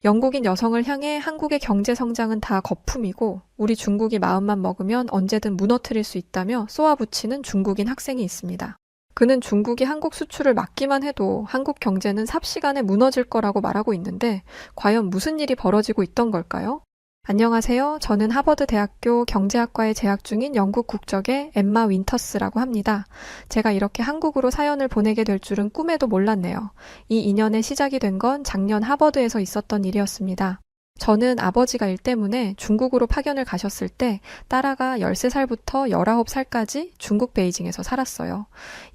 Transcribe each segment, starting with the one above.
영국인 여성을 향해 한국의 경제 성장은 다 거품이고 우리 중국이 마음만 먹으면 언제든 무너뜨릴 수 있다며 쏘아붙이는 중국인 학생이 있습니다. 그는 중국이 한국 수출을 막기만 해도 한국 경제는 삽시간에 무너질 거라고 말하고 있는데 과연 무슨 일이 벌어지고 있던 걸까요? 안녕하세요. 저는 하버드 대학교 경제학과에 재학 중인 영국 국적의 엠마 윈터스라고 합니다. 제가 이렇게 한국으로 사연을 보내게 될 줄은 꿈에도 몰랐네요. 이 인연의 시작이 된 건 작년 하버드에서 있었던 일이었습니다. 저는 아버지가 일 때문에 중국으로 파견을 가셨을 때 딸아가 13살부터 19살까지 중국 베이징에서 살았어요.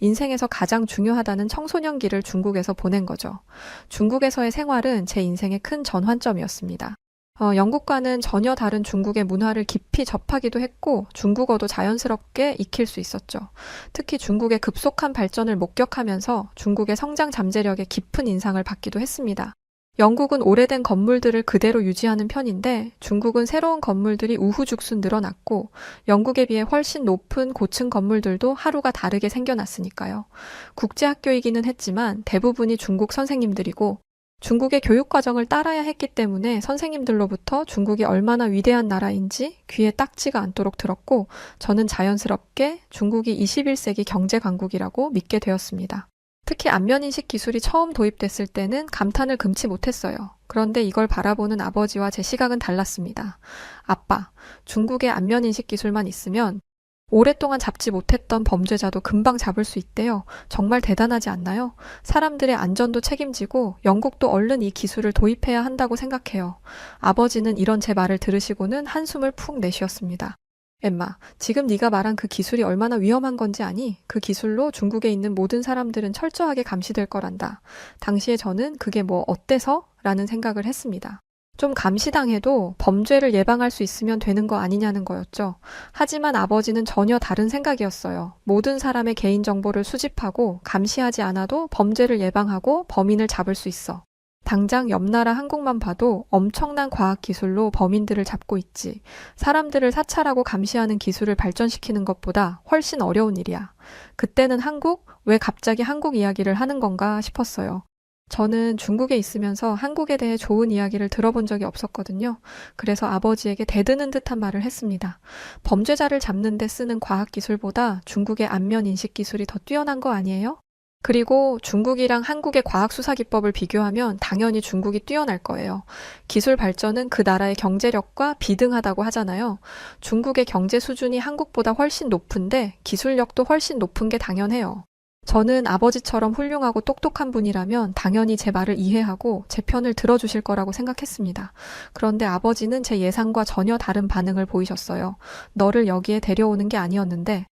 인생에서 가장 중요하다는 청소년기를 중국에서 보낸 거죠. 중국에서의 생활은 제 인생의 큰 전환점이었습니다. 영국과는 전혀 다른 중국의 문화를 깊이 접하기도 했고 중국어도 자연스럽게 익힐 수 있었죠. 특히 중국의 급속한 발전을 목격하면서 중국의 성장 잠재력에 깊은 인상을 받기도 했습니다. 영국은 오래된 건물들을 그대로 유지하는 편인데 중국은 새로운 건물들이 우후죽순 늘어났고 영국에 비해 훨씬 높은 고층 건물들도 하루가 다르게 생겨났으니까요. 국제학교이기는 했지만 대부분이 중국 선생님들이고 중국의 교육과정을 따라야 했기 때문에 선생님들로부터 중국이 얼마나 위대한 나라인지 귀에 딱지가 않도록 들었고 저는 자연스럽게 중국이 21세기 경제 강국이라고 믿게 되었습니다. 특히 안면인식 기술이 처음 도입됐을 때는 감탄을 금치 못했어요. 그런데 이걸 바라보는 아버지와 제 시각은 달랐습니다. 아빠, 중국의 안면인식 기술만 있으면 오랫동안 잡지 못했던 범죄자도 금방 잡을 수 있대요. 정말 대단하지 않나요? 사람들의 안전도 책임지고 영국도 얼른 이 기술을 도입해야 한다고 생각해요. 아버지는 이런 제 말을 들으시고는 한숨을 푹 내쉬었습니다. 엠마, 지금 네가 말한 그 기술이 얼마나 위험한 건지 아니? 그 기술로 중국에 있는 모든 사람들은 철저하게 감시될 거란다. 당시에 저는 그게 뭐 어때서? 라는 생각을 했습니다. 좀 감시당해도 범죄를 예방할 수 있으면 되는 거 아니냐는 거였죠. 하지만 아버지는 전혀 다른 생각이었어요. 모든 사람의 개인정보를 수집하고 감시하지 않아도 범죄를 예방하고 범인을 잡을 수 있어. 당장 옆 나라 한국만 봐도 엄청난 과학기술로 범인들을 잡고 있지. 사람들을 사찰하고 감시하는 기술을 발전시키는 것보다 훨씬 어려운 일이야. 그때는 한국? 왜 갑자기 한국 이야기를 하는 건가 싶었어요. 저는 중국에 있으면서 한국에 대해 좋은 이야기를 들어본 적이 없었거든요. 그래서 아버지에게 대드는 듯한 말을 했습니다. 범죄자를 잡는 데 쓰는 과학기술보다 중국의 안면인식 기술이 더 뛰어난 거 아니에요? 그리고 중국이랑 한국의 과학수사 기법을 비교하면 당연히 중국이 뛰어날 거예요. 기술 발전은 그 나라의 경제력과 비등하다고 하잖아요. 중국의 경제 수준이 한국보다 훨씬 높은데 기술력도 훨씬 높은 게 당연해요. 저는 아버지처럼 훌륭하고 똑똑한 분이라면 당연히 제 말을 이해하고 제 편을 들어주실 거라고 생각했습니다. 그런데 아버지는 제 예상과 전혀 다른 반응을 보이셨어요. 너를 여기에 데려오는 게 아니었는데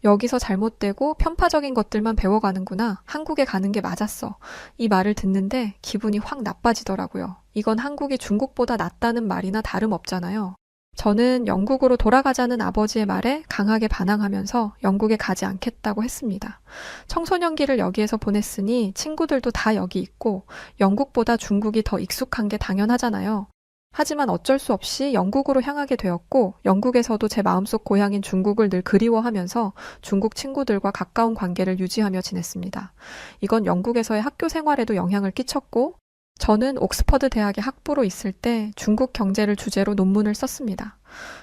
여기서 잘못되고 편파적인 것들만 배워가는구나. 한국에 가는 게 맞았어. 이 말을 듣는데 기분이 확 나빠지더라고요. 이건 한국이 중국보다 낫다는 말이나 다름없잖아요. 저는 영국으로 돌아가자는 아버지의 말에 강하게 반항하면서 영국에 가지 않겠다고 했습니다. 청소년기를 여기에서 보냈으니 친구들도 다 여기 있고 영국보다 중국이 더 익숙한 게 당연하잖아요. 하지만 어쩔 수 없이 영국으로 향하게 되었고 영국에서도 제 마음속 고향인 중국을 늘 그리워하면서 중국 친구들과 가까운 관계를 유지하며 지냈습니다. 이건 영국에서의 학교 생활에도 영향을 끼쳤고 저는 옥스퍼드 대학의 학부로 있을 때 중국 경제를 주제로 논문을 썼습니다.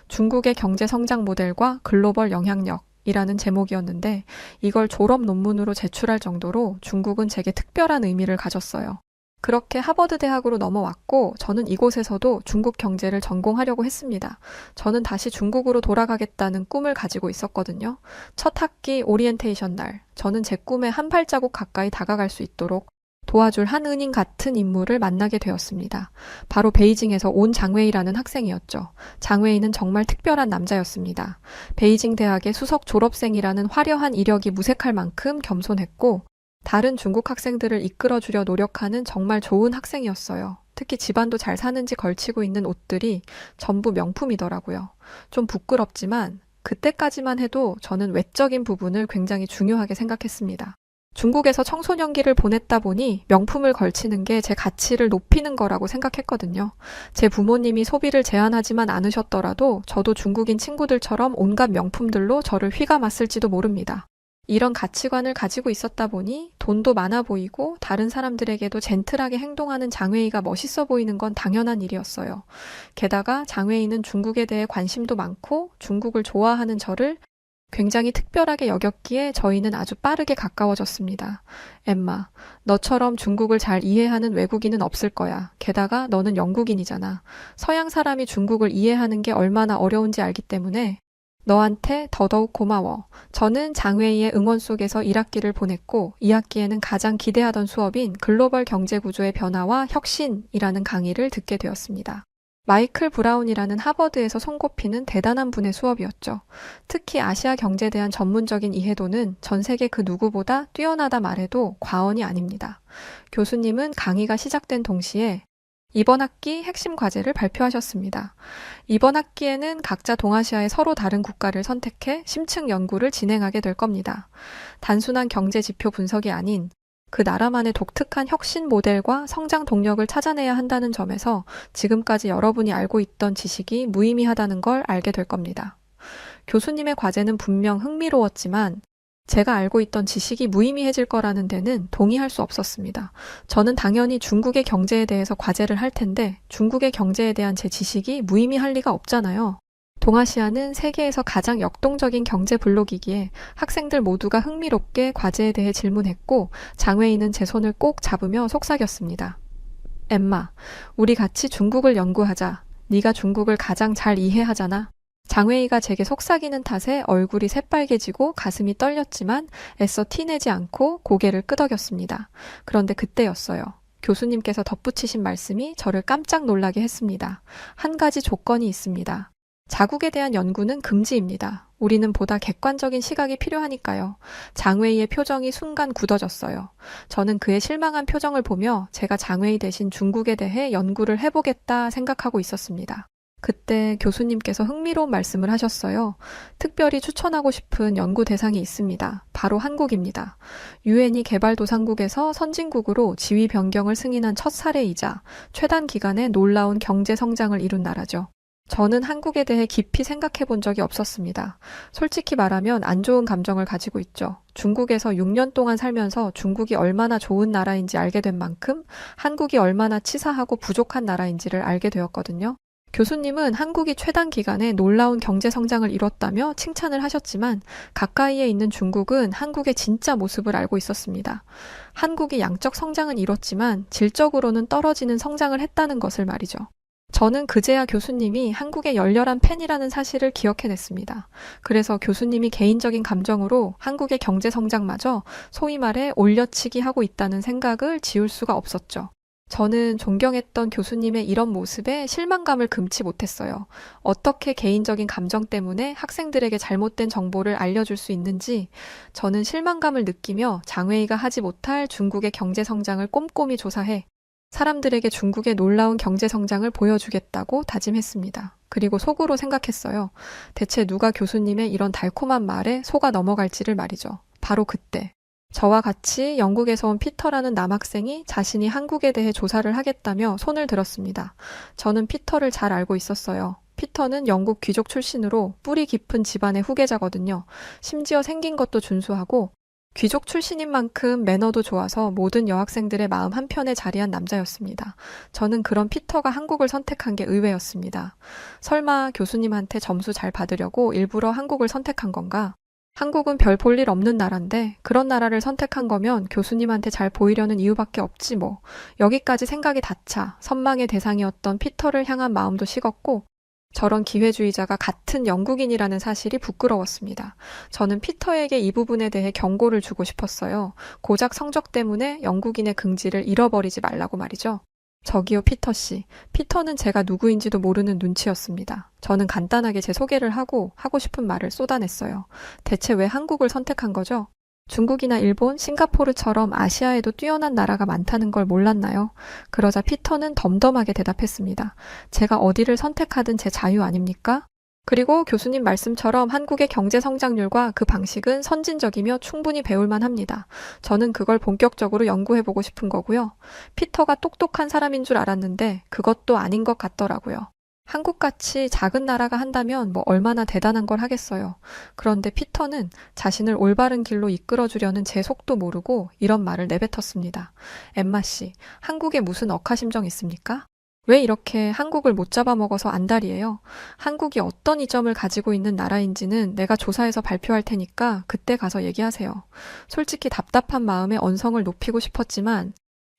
중국의 경제 성장 모델과 글로벌 영향력이라는 제목이었는데 이걸 졸업 논문으로 제출할 정도로 중국은 제게 특별한 의미를 가졌어요. 그렇게 하버드 대학으로 넘어왔고 저는 이곳에서도 중국 경제를 전공하려고 했습니다. 저는 다시 중국으로 돌아가겠다는 꿈을 가지고 있었거든요. 첫 학기 오리엔테이션 날, 저는 제 꿈에 한 발자국 가까이 다가갈 수 있도록 도와줄 한 은인 같은 인물을 만나게 되었습니다. 바로 베이징에서 온 장웨이라는 학생이었죠. 장웨이는 정말 특별한 남자였습니다. 베이징 대학의 수석 졸업생이라는 화려한 이력이 무색할 만큼 겸손했고 다른 중국 학생들을 이끌어주려 노력하는 정말 좋은 학생이었어요. 특히 집안도 잘 사는지 걸치고 있는 옷들이 전부 명품이더라고요. 좀 부끄럽지만 그때까지만 해도 저는 외적인 부분을 굉장히 중요하게 생각했습니다. 중국에서 청소년기를 보냈다 보니 명품을 걸치는 게 제 가치를 높이는 거라고 생각했거든요. 제 부모님이 소비를 제한하지만 않으셨더라도 저도 중국인 친구들처럼 온갖 명품들로 저를 휘감았을지도 모릅니다. 이런 가치관을 가지고 있었다 보니 돈도 많아 보이고 다른 사람들에게도 젠틀하게 행동하는 장웨이가 멋있어 보이는 건 당연한 일이었어요. 게다가 장웨이는 중국에 대해 관심도 많고 중국을 좋아하는 저를 굉장히 특별하게 여겼기에 저희는 아주 빠르게 가까워졌습니다. 엠마, 너처럼 중국을 잘 이해하는 외국인은 없을 거야. 게다가 너는 영국인이잖아. 서양 사람이 중국을 이해하는 게 얼마나 어려운지 알기 때문에 너한테 더더욱 고마워. 저는 장웨이의 응원 속에서 1학기를 보냈고 2학기에는 가장 기대하던 수업인 글로벌 경제 구조의 변화와 혁신이라는 강의를 듣게 되었습니다. 마이클 브라운이라는 하버드에서 손꼽히는 대단한 분의 수업이었죠. 특히 아시아 경제에 대한 전문적인 이해도는 전 세계 그 누구보다 뛰어나다 말해도 과언이 아닙니다. 교수님은 강의가 시작된 동시에 이번 학기 핵심 과제를 발표하셨습니다. 이번 학기에는 각자 동아시아의 서로 다른 국가를 선택해 심층 연구를 진행하게 될 겁니다. 단순한 경제 지표 분석이 아닌 그 나라만의 독특한 혁신 모델과 성장 동력을 찾아내야 한다는 점에서 지금까지 여러분이 알고 있던 지식이 무의미하다는 걸 알게 될 겁니다. 교수님의 과제는 분명 흥미로웠지만 제가 알고 있던 지식이 무의미해질 거라는 데는 동의할 수 없었습니다. 저는 당연히 중국의 경제에 대해서 과제를 할 텐데 중국의 경제에 대한 제 지식이 무의미할 리가 없잖아요. 동아시아는 세계에서 가장 역동적인 경제 블록이기에 학생들 모두가 흥미롭게 과제에 대해 질문했고 장웨이는 제 손을 꼭 잡으며 속삭였습니다. 엠마, 우리 같이 중국을 연구하자. 네가 중국을 가장 잘 이해하잖아. 장웨이가 제게 속삭이는 탓에 얼굴이 새빨개지고 가슴이 떨렸지만 애써 티내지 않고 고개를 끄덕였습니다. 그런데 그때였어요. 교수님께서 덧붙이신 말씀이 저를 깜짝 놀라게 했습니다. 한 가지 조건이 있습니다. 자국에 대한 연구는 금지입니다. 우리는 보다 객관적인 시각이 필요하니까요. 장웨이의 표정이 순간 굳어졌어요. 저는 그의 실망한 표정을 보며 제가 장웨이 대신 중국에 대해 연구를 해보겠다 생각하고 있었습니다. 그때 교수님께서 흥미로운 말씀을 하셨어요. 특별히 추천하고 싶은 연구 대상이 있습니다. 바로 한국입니다. 유엔이 개발도상국에서 선진국으로 지위 변경을 승인한 첫 사례이자 최단 기간에 놀라운 경제 성장을 이룬 나라죠. 저는 한국에 대해 깊이 생각해 본 적이 없었습니다. 솔직히 말하면 안 좋은 감정을 가지고 있죠. 중국에서 6년 동안 살면서 중국이 얼마나 좋은 나라인지 알게 된 만큼 한국이 얼마나 치사하고 부족한 나라인지를 알게 되었거든요. 교수님은 한국이 최단 기간에 놀라운 경제 성장을 이뤘다며 칭찬을 하셨지만 가까이에 있는 중국은 한국의 진짜 모습을 알고 있었습니다. 한국이 양적 성장은 이뤘지만 질적으로는 떨어지는 성장을 했다는 것을 말이죠. 저는 그제야 교수님이 한국의 열렬한 팬이라는 사실을 기억해냈습니다. 그래서 교수님이 개인적인 감정으로 한국의 경제 성장마저 소위 말해 올려치기 하고 있다는 생각을 지울 수가 없었죠. 저는 존경했던 교수님의 이런 모습에 실망감을 금치 못했어요. 어떻게 개인적인 감정 때문에 학생들에게 잘못된 정보를 알려줄 수 있는지 저는 실망감을 느끼며 장웨이가 하지 못할 중국의 경제 성장을 꼼꼼히 조사해 사람들에게 중국의 놀라운 경제 성장을 보여주겠다고 다짐했습니다. 그리고 속으로 생각했어요. 대체 누가 교수님의 이런 달콤한 말에 속아 넘어갈지를 말이죠. 바로 그때. 저와 같이 영국에서 온 피터라는 남학생이 자신이 한국에 대해 조사를 하겠다며 손을 들었습니다. 저는 피터를 잘 알고 있었어요. 피터는 영국 귀족 출신으로 뿌리 깊은 집안의 후계자거든요. 심지어 생긴 것도 준수하고 귀족 출신인 만큼 매너도 좋아서 모든 여학생들의 마음 한편에 자리한 남자였습니다. 저는 그런 피터가 한국을 선택한 게 의외였습니다. 설마 교수님한테 점수 잘 받으려고 일부러 한국을 선택한 건가? 한국은 별 볼 일 없는 나라인데 그런 나라를 선택한 거면 교수님한테 잘 보이려는 이유밖에 없지 뭐. 여기까지 생각이 닿자 선망의 대상이었던 피터를 향한 마음도 식었고 저런 기회주의자가 같은 영국인이라는 사실이 부끄러웠습니다. 저는 피터에게 이 부분에 대해 경고를 주고 싶었어요. 고작 성적 때문에 영국인의 긍지를 잃어버리지 말라고 말이죠. 저기요 피터 씨. 피터는 제가 누구인지도 모르는 눈치였습니다. 저는 간단하게 제 소개를 하고 싶은 말을 쏟아냈어요. 대체 왜 한국을 선택한 거죠? 중국이나 일본, 싱가포르처럼 아시아에도 뛰어난 나라가 많다는 걸 몰랐나요? 그러자 피터는 덤덤하게 대답했습니다. 제가 어디를 선택하든 제 자유 아닙니까? 그리고 교수님 말씀처럼 한국의 경제 성장률과 그 방식은 선진적이며 충분히 배울만 합니다. 저는 그걸 본격적으로 연구해보고 싶은 거고요. 피터가 똑똑한 사람인 줄 알았는데 그것도 아닌 것 같더라고요. 한국같이 작은 나라가 한다면 뭐 얼마나 대단한 걸 하겠어요. 그런데 피터는 자신을 올바른 길로 이끌어주려는 제 속도 모르고 이런 말을 내뱉었습니다. 엠마 씨, 한국에 무슨 억하심정 있습니까? 왜 이렇게 한국을 못 잡아먹어서 안달이에요? 한국이 어떤 이점을 가지고 있는 나라인지는 내가 조사해서 발표할 테니까 그때 가서 얘기하세요. 솔직히 답답한 마음에 언성을 높이고 싶었지만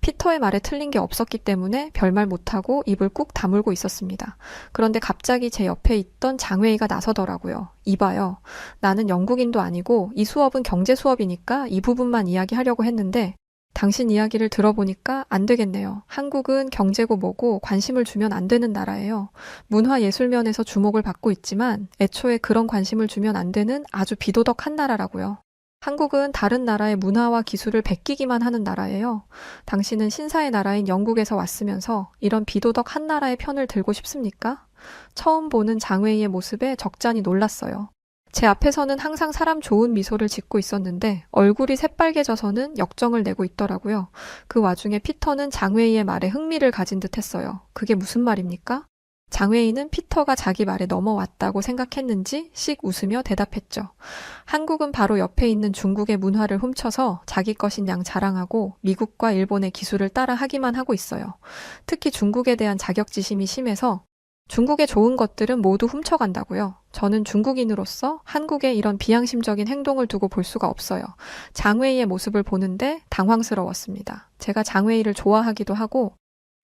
피터의 말에 틀린 게 없었기 때문에 별말 못하고 입을 꾹 다물고 있었습니다. 그런데 갑자기 제 옆에 있던 장웨이가 나서더라고요. 이봐요. 나는 영국인도 아니고 이 수업은 경제 수업이니까 이 부분만 이야기하려고 했는데 당신 이야기를 들어보니까 안 되겠네요. 한국은 경제고 뭐고 관심을 주면 안 되는 나라예요. 문화예술 면에서 주목을 받고 있지만 애초에 그런 관심을 주면 안 되는 아주 비도덕한 나라라고요. 한국은 다른 나라의 문화와 기술을 베끼기만 하는 나라예요. 당신은 신사의 나라인 영국에서 왔으면서 이런 비도덕 한 나라의 편을 들고 싶습니까? 처음 보는 장웨이의 모습에 적잖이 놀랐어요. 제 앞에서는 항상 사람 좋은 미소를 짓고 있었는데 얼굴이 새빨개져서는 역정을 내고 있더라고요. 그 와중에 피터는 장웨이의 말에 흥미를 가진 듯 했어요. 그게 무슨 말입니까? 장웨이는 피터가 자기 말에 넘어왔다고 생각했는지 씩 웃으며 대답했죠. 한국은 바로 옆에 있는 중국의 문화를 훔쳐서 자기 것인 양 자랑하고 미국과 일본의 기술을 따라 하기만 하고 있어요. 특히 중국에 대한 자격지심이 심해서 중국의 좋은 것들은 모두 훔쳐간다고요. 저는 중국인으로서 한국의 이런 비양심적인 행동을 두고 볼 수가 없어요. 장웨이의 모습을 보는데 당황스러웠습니다. 제가 장웨이를 좋아하기도 하고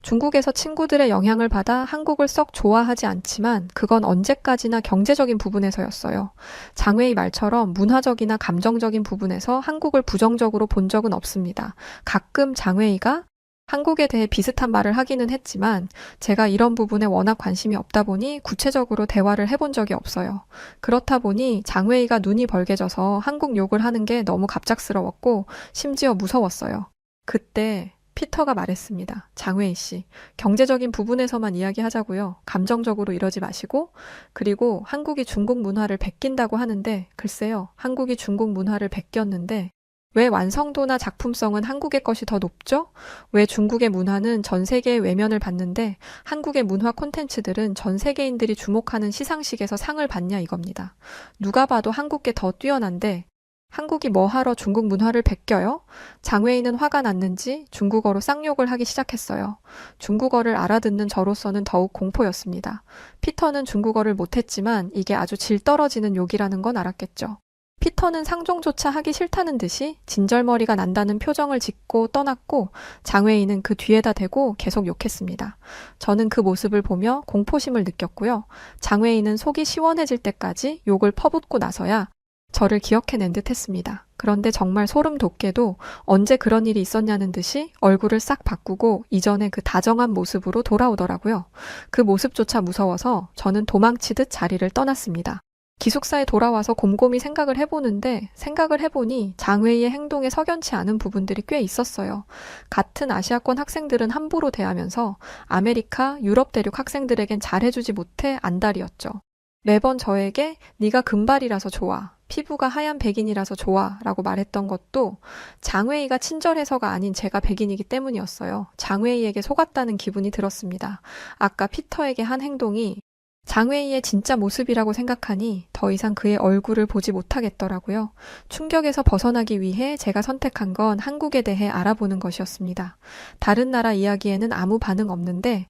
중국에서 친구들의 영향을 받아 한국을 썩 좋아하지 않지만 그건 언제까지나 경제적인 부분에서였어요. 장웨이 말처럼 문화적이나 감정적인 부분에서 한국을 부정적으로 본 적은 없습니다. 가끔 장웨이가 한국에 대해 비슷한 말을 하기는 했지만 제가 이런 부분에 워낙 관심이 없다 보니 구체적으로 대화를 해본 적이 없어요. 그렇다 보니 장웨이가 눈이 벌게져서 한국 욕을 하는 게 너무 갑작스러웠고 심지어 무서웠어요. 그때 피터가 말했습니다. 장웨이 씨, 경제적인 부분에서만 이야기하자고요. 감정적으로 이러지 마시고, 그리고 한국이 중국 문화를 베낀다고 하는데, 글쎄요, 한국이 중국 문화를 베꼈는데, 왜 완성도나 작품성은 한국의 것이 더 높죠? 왜 중국의 문화는 전 세계의 외면을 받는데, 한국의 문화 콘텐츠들은 전 세계인들이 주목하는 시상식에서 상을 받냐 이겁니다. 누가 봐도 한국게 더 뛰어난데, 한국이 뭐 하러 중국 문화를 베껴요? 장웨이는 화가 났는지 중국어로 쌍욕을 하기 시작했어요. 중국어를 알아듣는 저로서는 더욱 공포였습니다. 피터는 중국어를 못했지만 이게 아주 질 떨어지는 욕이라는 건 알았겠죠. 피터는 상종조차 하기 싫다는 듯이 진절머리가 난다는 표정을 짓고 떠났고 장웨이는 그 뒤에다 대고 계속 욕했습니다. 저는 그 모습을 보며 공포심을 느꼈고요. 장웨이는 속이 시원해질 때까지 욕을 퍼붓고 나서야 저를 기억해낸 듯 했습니다. 그런데 정말 소름 돋게도 언제 그런 일이 있었냐는 듯이 얼굴을 싹 바꾸고 이전의 그 다정한 모습으로 돌아오더라고요. 그 모습조차 무서워서 저는 도망치듯 자리를 떠났습니다. 기숙사에 돌아와서 곰곰이 생각을 해보니 장웨이의 행동에 석연치 않은 부분들이 꽤 있었어요. 같은 아시아권 학생들은 함부로 대하면서 아메리카, 유럽 대륙 학생들에겐 잘해주지 못해 안달이었죠. 매번 저에게 네가 금발이라서 좋아, 피부가 하얀 백인이라서 좋아 라고 말했던 것도 장웨이가 친절해서가 아닌 제가 백인이기 때문이었어요. 장웨이에게 속았다는 기분이 들었습니다. 아까 피터에게 한 행동이 장웨이의 진짜 모습이라고 생각하니 더 이상 그의 얼굴을 보지 못하겠더라고요. 충격에서 벗어나기 위해 제가 선택한 건 한국에 대해 알아보는 것이었습니다. 다른 나라 이야기에는 아무 반응 없는데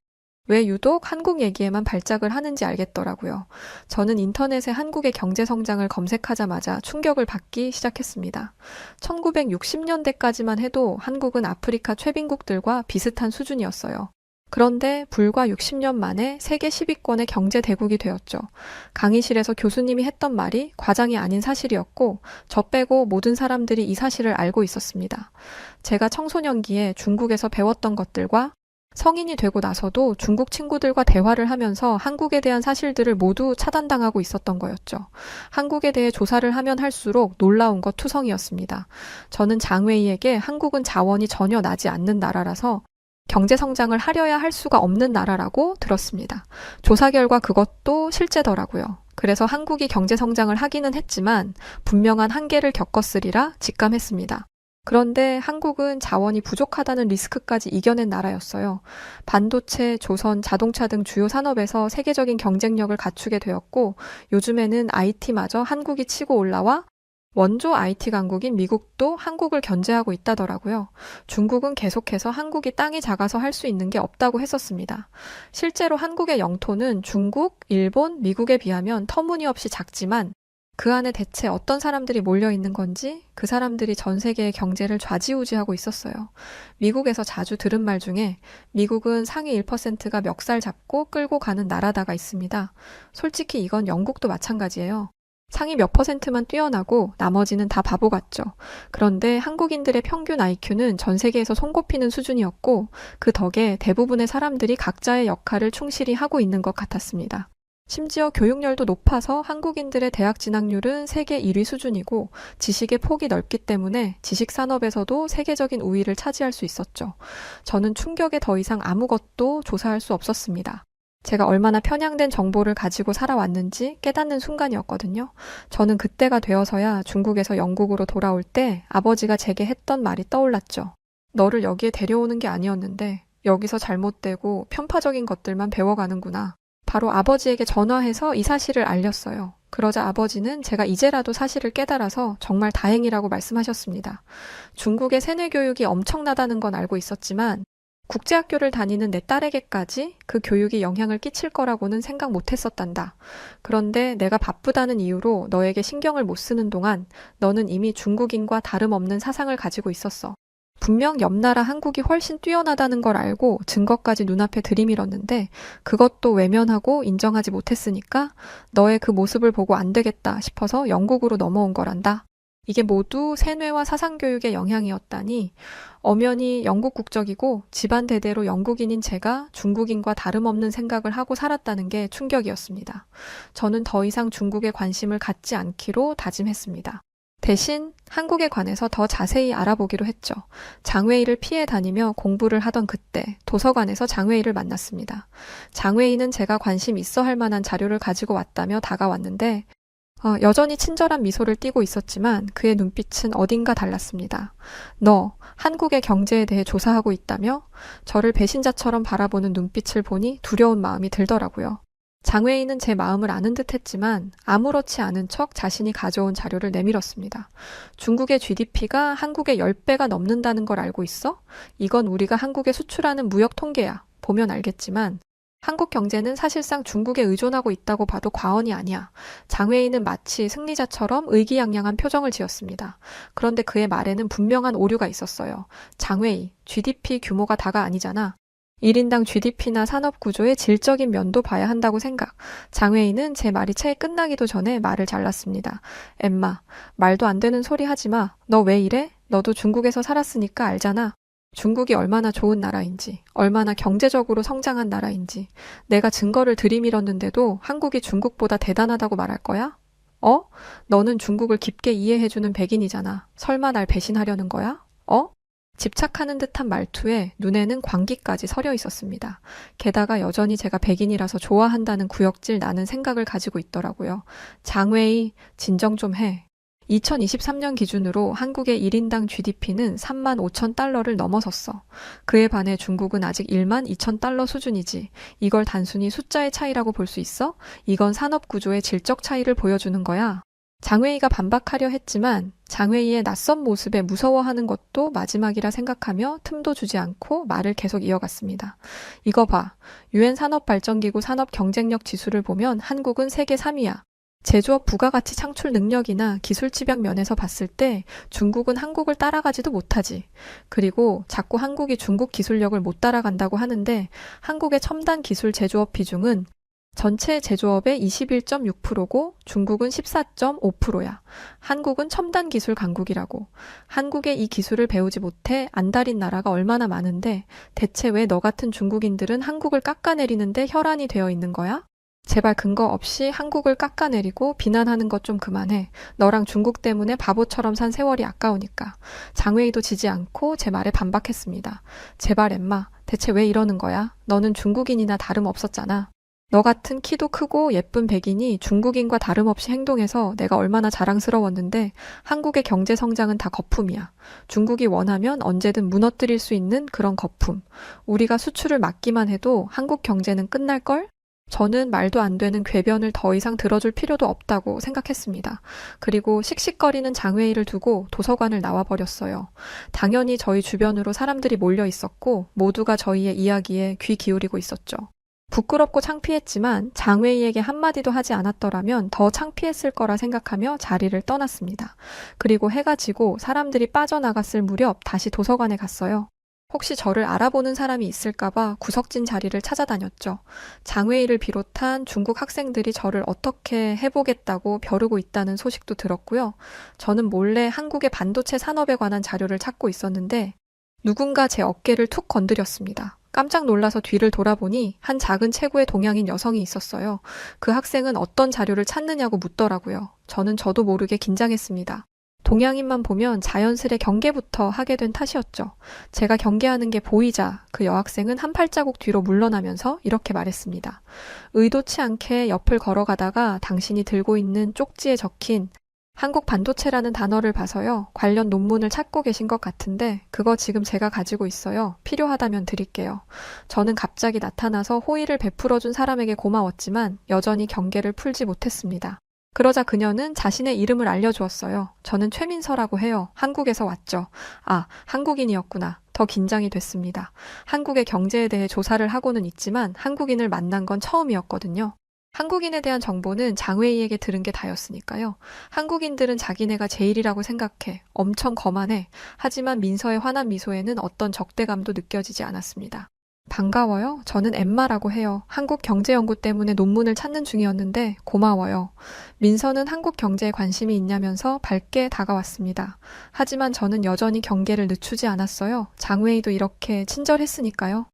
왜 유독 한국 얘기에만 발작을 하는지 알겠더라고요. 저는 인터넷에 한국의 경제 성장을 검색하자마자 충격을 받기 시작했습니다. 1960년대까지만 해도 한국은 아프리카 최빈국들과 비슷한 수준이었어요. 그런데 불과 60년 만에 세계 10위권의 경제 대국이 되었죠. 강의실에서 교수님이 했던 말이 과장이 아닌 사실이었고 저 빼고 모든 사람들이 이 사실을 알고 있었습니다. 제가 청소년기에 중국에서 배웠던 것들과 성인이 되고 나서도 중국 친구들과 대화를 하면서 한국에 대한 사실들을 모두 차단당하고 있었던 거였죠. 한국에 대해 조사를 하면 할수록 놀라운 것 투성이었습니다. 저는 장웨이에게 한국은 자원이 전혀 나지 않는 나라라서 경제 성장을 하려야 할 수가 없는 나라라고 들었습니다. 조사 결과 그것도 실제더라고요. 그래서 한국이 경제 성장을 하기는 했지만 분명한 한계를 겪었으리라 직감했습니다. 그런데 한국은 자원이 부족하다는 리스크까지 이겨낸 나라였어요. 반도체, 조선, 자동차 등 주요 산업에서 세계적인 경쟁력을 갖추게 되었고, 요즘에는 IT마저 한국이 치고 올라와 원조 IT 강국인 미국도 한국을 견제하고 있다더라고요. 중국은 계속해서 한국이 땅이 작아서 할 수 있는 게 없다고 했었습니다. 실제로 한국의 영토는 중국, 일본, 미국에 비하면 터무니없이 작지만 그 안에 대체 어떤 사람들이 몰려 있는 건지 그 사람들이 전 세계의 경제를 좌지우지하고 있었어요. 미국에서 자주 들은 말 중에 미국은 상위 1%가 멱살 잡고 끌고 가는 나라다가 있습니다. 솔직히 이건 영국도 마찬가지예요. 상위 몇 퍼센트만 뛰어나고 나머지는 다 바보 같죠. 그런데 한국인들의 평균 IQ는 전 세계에서 손꼽히는 수준이었고 그 덕에 대부분의 사람들이 각자의 역할을 충실히 하고 있는 것 같았습니다. 심지어 교육열도 높아서 한국인들의 대학 진학률은 세계 1위 수준이고 지식의 폭이 넓기 때문에 지식 산업에서도 세계적인 우위를 차지할 수 있었죠. 저는 충격에 더 이상 아무것도 조사할 수 없었습니다. 제가 얼마나 편향된 정보를 가지고 살아왔는지 깨닫는 순간이었거든요. 저는 그때가 되어서야 중국에서 영국으로 돌아올 때 아버지가 제게 했던 말이 떠올랐죠. 너를 여기에 데려오는 게 아니었는데 여기서 잘못되고 편파적인 것들만 배워가는구나. 바로 아버지에게 전화해서 이 사실을 알렸어요. 그러자 아버지는 제가 이제라도 사실을 깨달아서 정말 다행이라고 말씀하셨습니다. 중국의 세뇌 교육이 엄청나다는 건 알고 있었지만 국제학교를 다니는 내 딸에게까지 그 교육이 영향을 끼칠 거라고는 생각 못 했었단다. 그런데 내가 바쁘다는 이유로 너에게 신경을 못 쓰는 동안 너는 이미 중국인과 다름없는 사상을 가지고 있었어. 분명 옆나라 한국이 훨씬 뛰어나다는 걸 알고 증거까지 눈앞에 들이밀었는데 그것도 외면하고 인정하지 못했으니까 너의 그 모습을 보고 안 되겠다 싶어서 영국으로 넘어온 거란다. 이게 모두 세뇌와 사상교육의 영향이었다니 엄연히 영국 국적이고 집안 대대로 영국인인 제가 중국인과 다름없는 생각을 하고 살았다는 게 충격이었습니다. 저는 더 이상 중국에 관심을 갖지 않기로 다짐했습니다. 대신 한국에 관해서 더 자세히 알아보기로 했죠. 장웨이를 피해 다니며 공부를 하던 그때 도서관에서 장웨이를 만났습니다. 장웨이는 제가 관심 있어 할 만한 자료를 가지고 왔다며 다가왔는데 여전히 친절한 미소를 띠고 있었지만 그의 눈빛은 어딘가 달랐습니다. 너 한국의 경제에 대해 조사하고 있다며? 저를 배신자처럼 바라보는 눈빛을 보니 두려운 마음이 들더라고요. 장외인은 제 마음을 아는 듯 했지만 아무렇지 않은 척 자신이 가져온 자료를 내밀었습니다. 중국의 GDP가 한국의 10배가 넘는다는 걸 알고 있어? 이건 우리가 한국에 수출하는 무역 통계야. 보면 알겠지만 한국 경제는 사실상 중국에 의존하고 있다고 봐도 과언이 아니야. 장외인은 마치 승리자처럼 의기양양한 표정을 지었습니다. 그런데 그의 말에는 분명한 오류가 있었어요. 장외인, GDP 규모가 다가 아니잖아. 1인당 GDP나 산업 구조의 질적인 면도 봐야 한다고 생각. 장외인은 제 말이 채 끝나기도 전에 말을 잘랐습니다. 엠마, 말도 안 되는 소리 하지 마. 너 왜 이래? 너도 중국에서 살았으니까 알잖아. 중국이 얼마나 좋은 나라인지, 얼마나 경제적으로 성장한 나라인지, 내가 증거를 들이밀었는데도 한국이 중국보다 대단하다고 말할 거야? 너는 중국을 깊게 이해해주는 백인이잖아. 설마 날 배신하려는 거야? 집착하는 듯한 말투에 눈에는 광기까지 서려 있었습니다. 게다가 여전히 제가 백인이라서 좋아한다는 구역질 나는 생각을 가지고 있더라고요. 장웨이, 진정 좀 해. 2023년 기준으로 한국의 1인당 GDP는 3만 5천 달러를 넘어섰어. 그에 반해 중국은 아직 1만 2천 달러 수준이지. 이걸 단순히 숫자의 차이라고 볼 수 있어? 이건 산업 구조의 질적 차이를 보여주는 거야. 장웨이가 반박하려 했지만 장웨이의 낯선 모습에 무서워하는 것도 마지막이라 생각하며 틈도 주지 않고 말을 계속 이어갔습니다. 이거 봐. 유엔 산업발전기구 산업경쟁력 지수를 보면 한국은 세계 3위야. 제조업 부가가치 창출 능력이나 기술 집약 면에서 봤을 때 중국은 한국을 따라가지도 못하지. 그리고 자꾸 한국이 중국 기술력을 못 따라간다고 하는데 한국의 첨단 기술 제조업 비중은 전체 제조업의 21.6%고 중국은 14.5%야. 한국은 첨단 기술 강국이라고. 한국의 이 기술을 배우지 못해 안달인 나라가 얼마나 많은데 대체 왜 너 같은 중국인들은 한국을 깎아내리는데 혈안이 되어 있는 거야? 제발 근거 없이 한국을 깎아내리고 비난하는 것 좀 그만해. 너랑 중국 때문에 바보처럼 산 세월이 아까우니까. 장웨이도 지지 않고 제 말에 반박했습니다. 제발 엠마, 대체 왜 이러는 거야? 너는 중국인이나 다름없었잖아. 너 같은 키도 크고 예쁜 백인이 중국인과 다름없이 행동해서 내가 얼마나 자랑스러웠는데 한국의 경제 성장은 다 거품이야. 중국이 원하면 언제든 무너뜨릴 수 있는 그런 거품. 우리가 수출을 막기만 해도 한국 경제는 끝날걸? 저는 말도 안 되는 궤변을 더 이상 들어줄 필요도 없다고 생각했습니다. 그리고 씩씩거리는 장외일을 두고 도서관을 나와버렸어요. 당연히 저희 주변으로 사람들이 몰려 있었고 모두가 저희의 이야기에 귀 기울이고 있었죠. 부끄럽고 창피했지만 장웨이에게 한마디도 하지 않았더라면 더 창피했을 거라 생각하며 자리를 떠났습니다. 그리고 해가 지고 사람들이 빠져나갔을 무렵 다시 도서관에 갔어요. 혹시 저를 알아보는 사람이 있을까봐 구석진 자리를 찾아다녔죠. 장웨이를 비롯한 중국 학생들이 저를 어떻게 해보겠다고 벼르고 있다는 소식도 들었고요. 저는 몰래 한국의 반도체 산업에 관한 자료를 찾고 있었는데 누군가 제 어깨를 툭 건드렸습니다. 깜짝 놀라서 뒤를 돌아보니 한 작은 체구의 동양인 여성이 있었어요. 그 학생은 어떤 자료를 찾느냐고 묻더라고요. 저는 저도 모르게 긴장했습니다. 동양인만 보면 자연스레 경계부터 하게 된 탓이었죠. 제가 경계하는 게 보이자 그 여학생은 한 발자국 뒤로 물러나면서 이렇게 말했습니다. 의도치 않게 옆을 걸어가다가 당신이 들고 있는 쪽지에 적힌 한국 반도체라는 단어를 봐서요. 관련 논문을 찾고 계신 것 같은데 그거 지금 제가 가지고 있어요. 필요하다면 드릴게요. 저는 갑자기 나타나서 호의를 베풀어준 사람에게 고마웠지만 여전히 경계를 풀지 못했습니다. 그러자 그녀는 자신의 이름을 알려주었어요. 저는 최민서라고 해요. 한국에서 왔죠. 아, 한국인이었구나. 더 긴장이 됐습니다. 한국의 경제에 대해 조사를 하고는 있지만 한국인을 만난 건 처음이었거든요. 한국인에 대한 정보는 장웨이에게 들은 게 다였으니까요. 한국인들은 자기네가 제일이라고 생각해. 엄청 거만해. 하지만 민서의 환한 미소에는 어떤 적대감도 느껴지지 않았습니다. 반가워요. 저는 엠마라고 해요. 한국 경제연구 때문에 논문을 찾는 중이었는데 고마워요. 민서는 한국 경제에 관심이 있냐면서 밝게 다가왔습니다. 하지만 저는 여전히 경계를 늦추지 않았어요. 장웨이도 이렇게 친절했으니까요.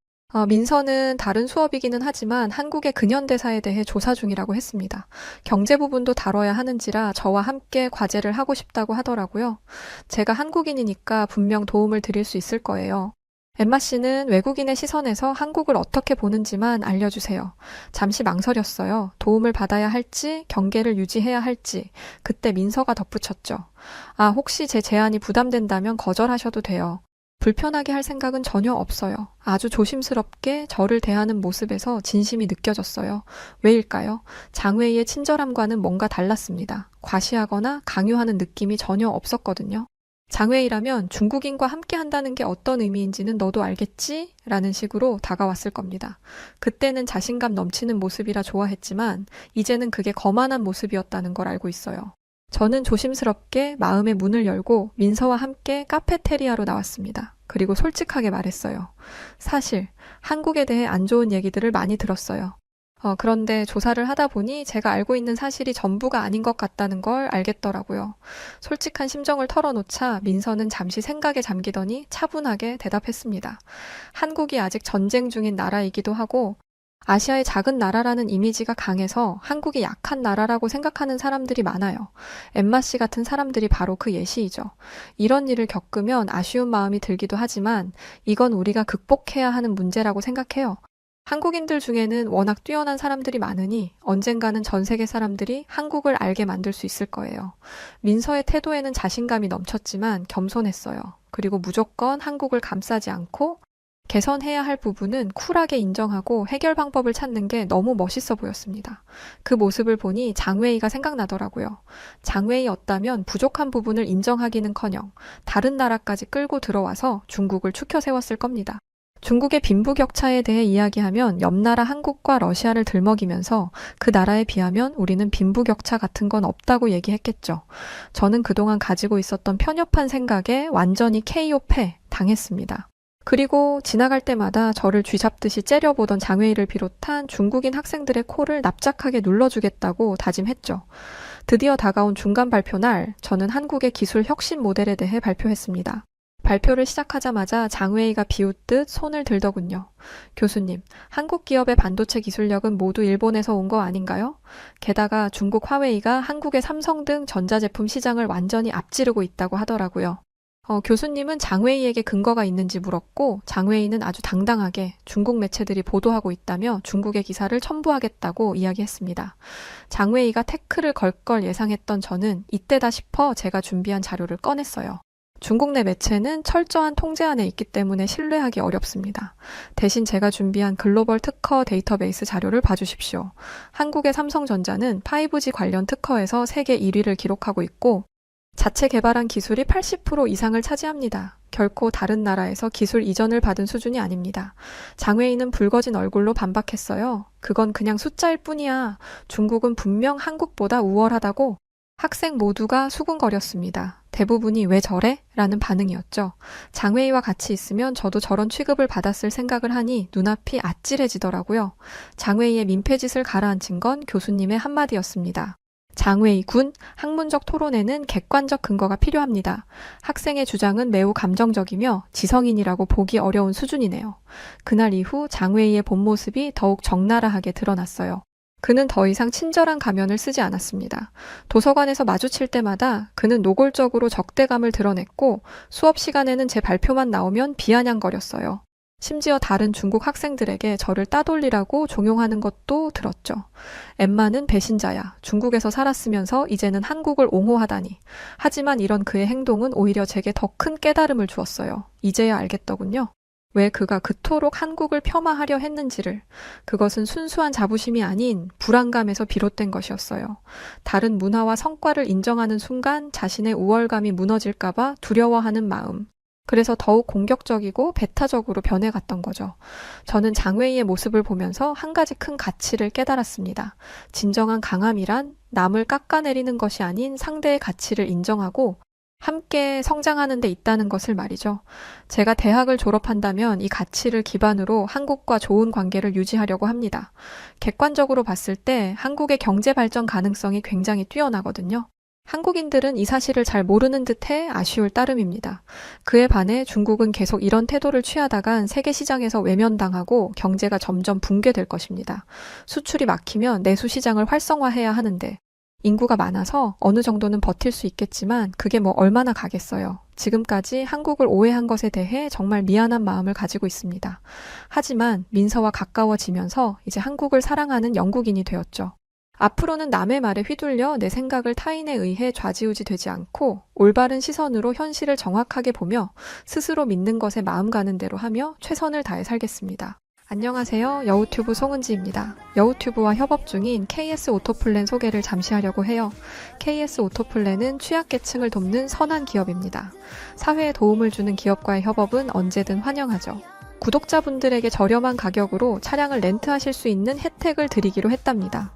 민서는 다른 수업이기는 하지만 한국의 근현대사에 대해 조사 중이라고 했습니다. 경제 부분도 다뤄야 하는지라 저와 함께 과제를 하고 싶다고 하더라고요. 제가 한국인이니까 분명 도움을 드릴 수 있을 거예요. 엠마 씨는 외국인의 시선에서 한국을 어떻게 보는지만 알려주세요. 잠시 망설였어요. 도움을 받아야 할지, 경계를 유지해야 할지. 그때 민서가 덧붙였죠. 아, 혹시 제 제안이 부담된다면 거절하셔도 돼요. 불편하게 할 생각은 전혀 없어요. 아주 조심스럽게 저를 대하는 모습에서 진심이 느껴졌어요. 왜일까요? 장웨이의 친절함과는 뭔가 달랐습니다. 과시하거나 강요하는 느낌이 전혀 없었거든요. 장웨이라면 중국인과 함께 한다는 게 어떤 의미인지는 너도 알겠지? 라는 식으로 다가왔을 겁니다. 그때는 자신감 넘치는 모습이라 좋아했지만 이제는 그게 거만한 모습이었다는 걸 알고 있어요. 저는 조심스럽게 마음의 문을 열고 민서와 함께 카페테리아로 나왔습니다. 그리고 솔직하게 말했어요. 사실 한국에 대해 안 좋은 얘기들을 많이 들었어요. 그런데 조사를 하다 보니 제가 알고 있는 사실이 전부가 아닌 것 같다는 걸 알겠더라고요. 솔직한 심정을 털어놓자 민서는 잠시 생각에 잠기더니 차분하게 대답했습니다. 한국이 아직 전쟁 중인 나라이기도 하고 아시아의 작은 나라라는 이미지가 강해서 한국이 약한 나라라고 생각하는 사람들이 많아요. 엠마 씨 같은 사람들이 바로 그 예시이죠. 이런 일을 겪으면 아쉬운 마음이 들기도 하지만 이건 우리가 극복해야 하는 문제라고 생각해요. 한국인들 중에는 워낙 뛰어난 사람들이 많으니 언젠가는 전 세계 사람들이 한국을 알게 만들 수 있을 거예요. 민서의 태도에는 자신감이 넘쳤지만 겸손했어요. 그리고 무조건 한국을 감싸지 않고 개선해야 할 부분은 쿨하게 인정하고 해결 방법을 찾는 게 너무 멋있어 보였습니다. 그 모습을 보니 장웨이가 생각나더라고요. 장웨이였다면 부족한 부분을 인정하기는커녕 다른 나라까지 끌고 들어와서 중국을 추켜 세웠을 겁니다. 중국의 빈부격차에 대해 이야기하면 옆나라 한국과 러시아를 들먹이면서 그 나라에 비하면 우리는 빈부격차 같은 건 없다고 얘기했겠죠. 저는 그동안 가지고 있었던 편협한 생각에 완전히 KO 당했습니다. 그리고 지나갈 때마다 저를 쥐잡듯이 째려보던 장웨이를 비롯한 중국인 학생들의 코를 납작하게 눌러주겠다고 다짐했죠. 드디어 다가온 중간 발표 날, 저는 한국의 기술 혁신 모델에 대해 발표했습니다. 발표를 시작하자마자 장웨이가 비웃듯 손을 들더군요. 교수님, 한국 기업의 반도체 기술력은 모두 일본에서 온 거 아닌가요? 게다가 중국 화웨이가 한국의 삼성 등 전자제품 시장을 완전히 앞지르고 있다고 하더라고요. 교수님은 장웨이에게 근거가 있는지 물었고 장웨이는 아주 당당하게 중국 매체들이 보도하고 있다며 중국의 기사를 첨부하겠다고 이야기했습니다. 장웨이가 태클을 걸 걸 예상했던 저는 이때다 싶어 제가 준비한 자료를 꺼냈어요. 중국 내 매체는 철저한 통제 안에 있기 때문에 신뢰하기 어렵습니다. 대신 제가 준비한 글로벌 특허 데이터베이스 자료를 봐주십시오. 한국의 삼성전자는 5G 관련 특허에서 세계 1위를 기록하고 있고 자체 개발한 기술이 80% 이상을 차지합니다. 결코 다른 나라에서 기술 이전을 받은 수준이 아닙니다. 장웨이는 붉어진 얼굴로 반박했어요. 그건 그냥 숫자일 뿐이야. 중국은 분명 한국보다 우월하다고. 학생 모두가 수군거렸습니다. 대부분이 왜 저래? 라는 반응이었죠. 장웨이와 같이 있으면 저도 저런 취급을 받았을 생각을 하니 눈앞이 아찔해지더라고요. 장웨이의 민폐짓을 가라앉힌 건 교수님의 한마디였습니다. 장웨이 군, 학문적 토론에는 객관적 근거가 필요합니다. 학생의 주장은 매우 감정적이며 지성인이라고 보기 어려운 수준이네요. 그날 이후 장웨이의 본 모습이 더욱 적나라하게 드러났어요. 그는 더 이상 친절한 가면을 쓰지 않았습니다. 도서관에서 마주칠 때마다 그는 노골적으로 적대감을 드러냈고 수업 시간에는 제 발표만 나오면 비아냥거렸어요. 심지어 다른 중국 학생들에게 저를 따돌리라고 종용하는 것도 들었죠. 엠마는 배신자야. 중국에서 살았으면서 이제는 한국을 옹호하다니. 하지만 이런 그의 행동은 오히려 제게 더 큰 깨달음을 주었어요. 이제야 알겠더군요. 왜 그가 그토록 한국을 폄하하려 했는지를. 그것은 순수한 자부심이 아닌 불안감에서 비롯된 것이었어요. 다른 문화와 성과를 인정하는 순간 자신의 우월감이 무너질까봐 두려워하는 마음. 그래서 더욱 공격적이고 배타적으로 변해갔던 거죠. 저는 장웨이의 모습을 보면서 한 가지 큰 가치를 깨달았습니다. 진정한 강함이란 남을 깎아내리는 것이 아닌 상대의 가치를 인정하고 함께 성장하는 데 있다는 것을 말이죠. 제가 대학을 졸업한다면 이 가치를 기반으로 한국과 좋은 관계를 유지하려고 합니다. 객관적으로 봤을 때 한국의 경제 발전 가능성이 굉장히 뛰어나거든요. 한국인들은 이 사실을 잘 모르는 듯해 아쉬울 따름입니다. 그에 반해 중국은 계속 이런 태도를 취하다간 세계 시장에서 외면당하고 경제가 점점 붕괴될 것입니다. 수출이 막히면 내수 시장을 활성화해야 하는데 인구가 많아서 어느 정도는 버틸 수 있겠지만 그게 뭐 얼마나 가겠어요. 지금까지 한국을 오해한 것에 대해 정말 미안한 마음을 가지고 있습니다. 하지만 민서와 가까워지면서 이제 한국을 사랑하는 영국인이 되었죠. 앞으로는 남의 말에 휘둘려 내 생각을 타인에 의해 좌지우지 되지 않고 올바른 시선으로 현실을 정확하게 보며 스스로 믿는 것에 마음 가는 대로 하며 최선을 다해 살겠습니다. 안녕하세요. 여우튜브 송은지입니다. 여우튜브와 협업 중인 KS 오토플랜 소개를 잠시 하려고 해요. KS 오토플랜은 취약계층을 돕는 선한 기업입니다. 사회에 도움을 주는 기업과의 협업은 언제든 환영하죠. 구독자분들에게 저렴한 가격으로 차량을 렌트하실 수 있는 혜택을 드리기로 했답니다.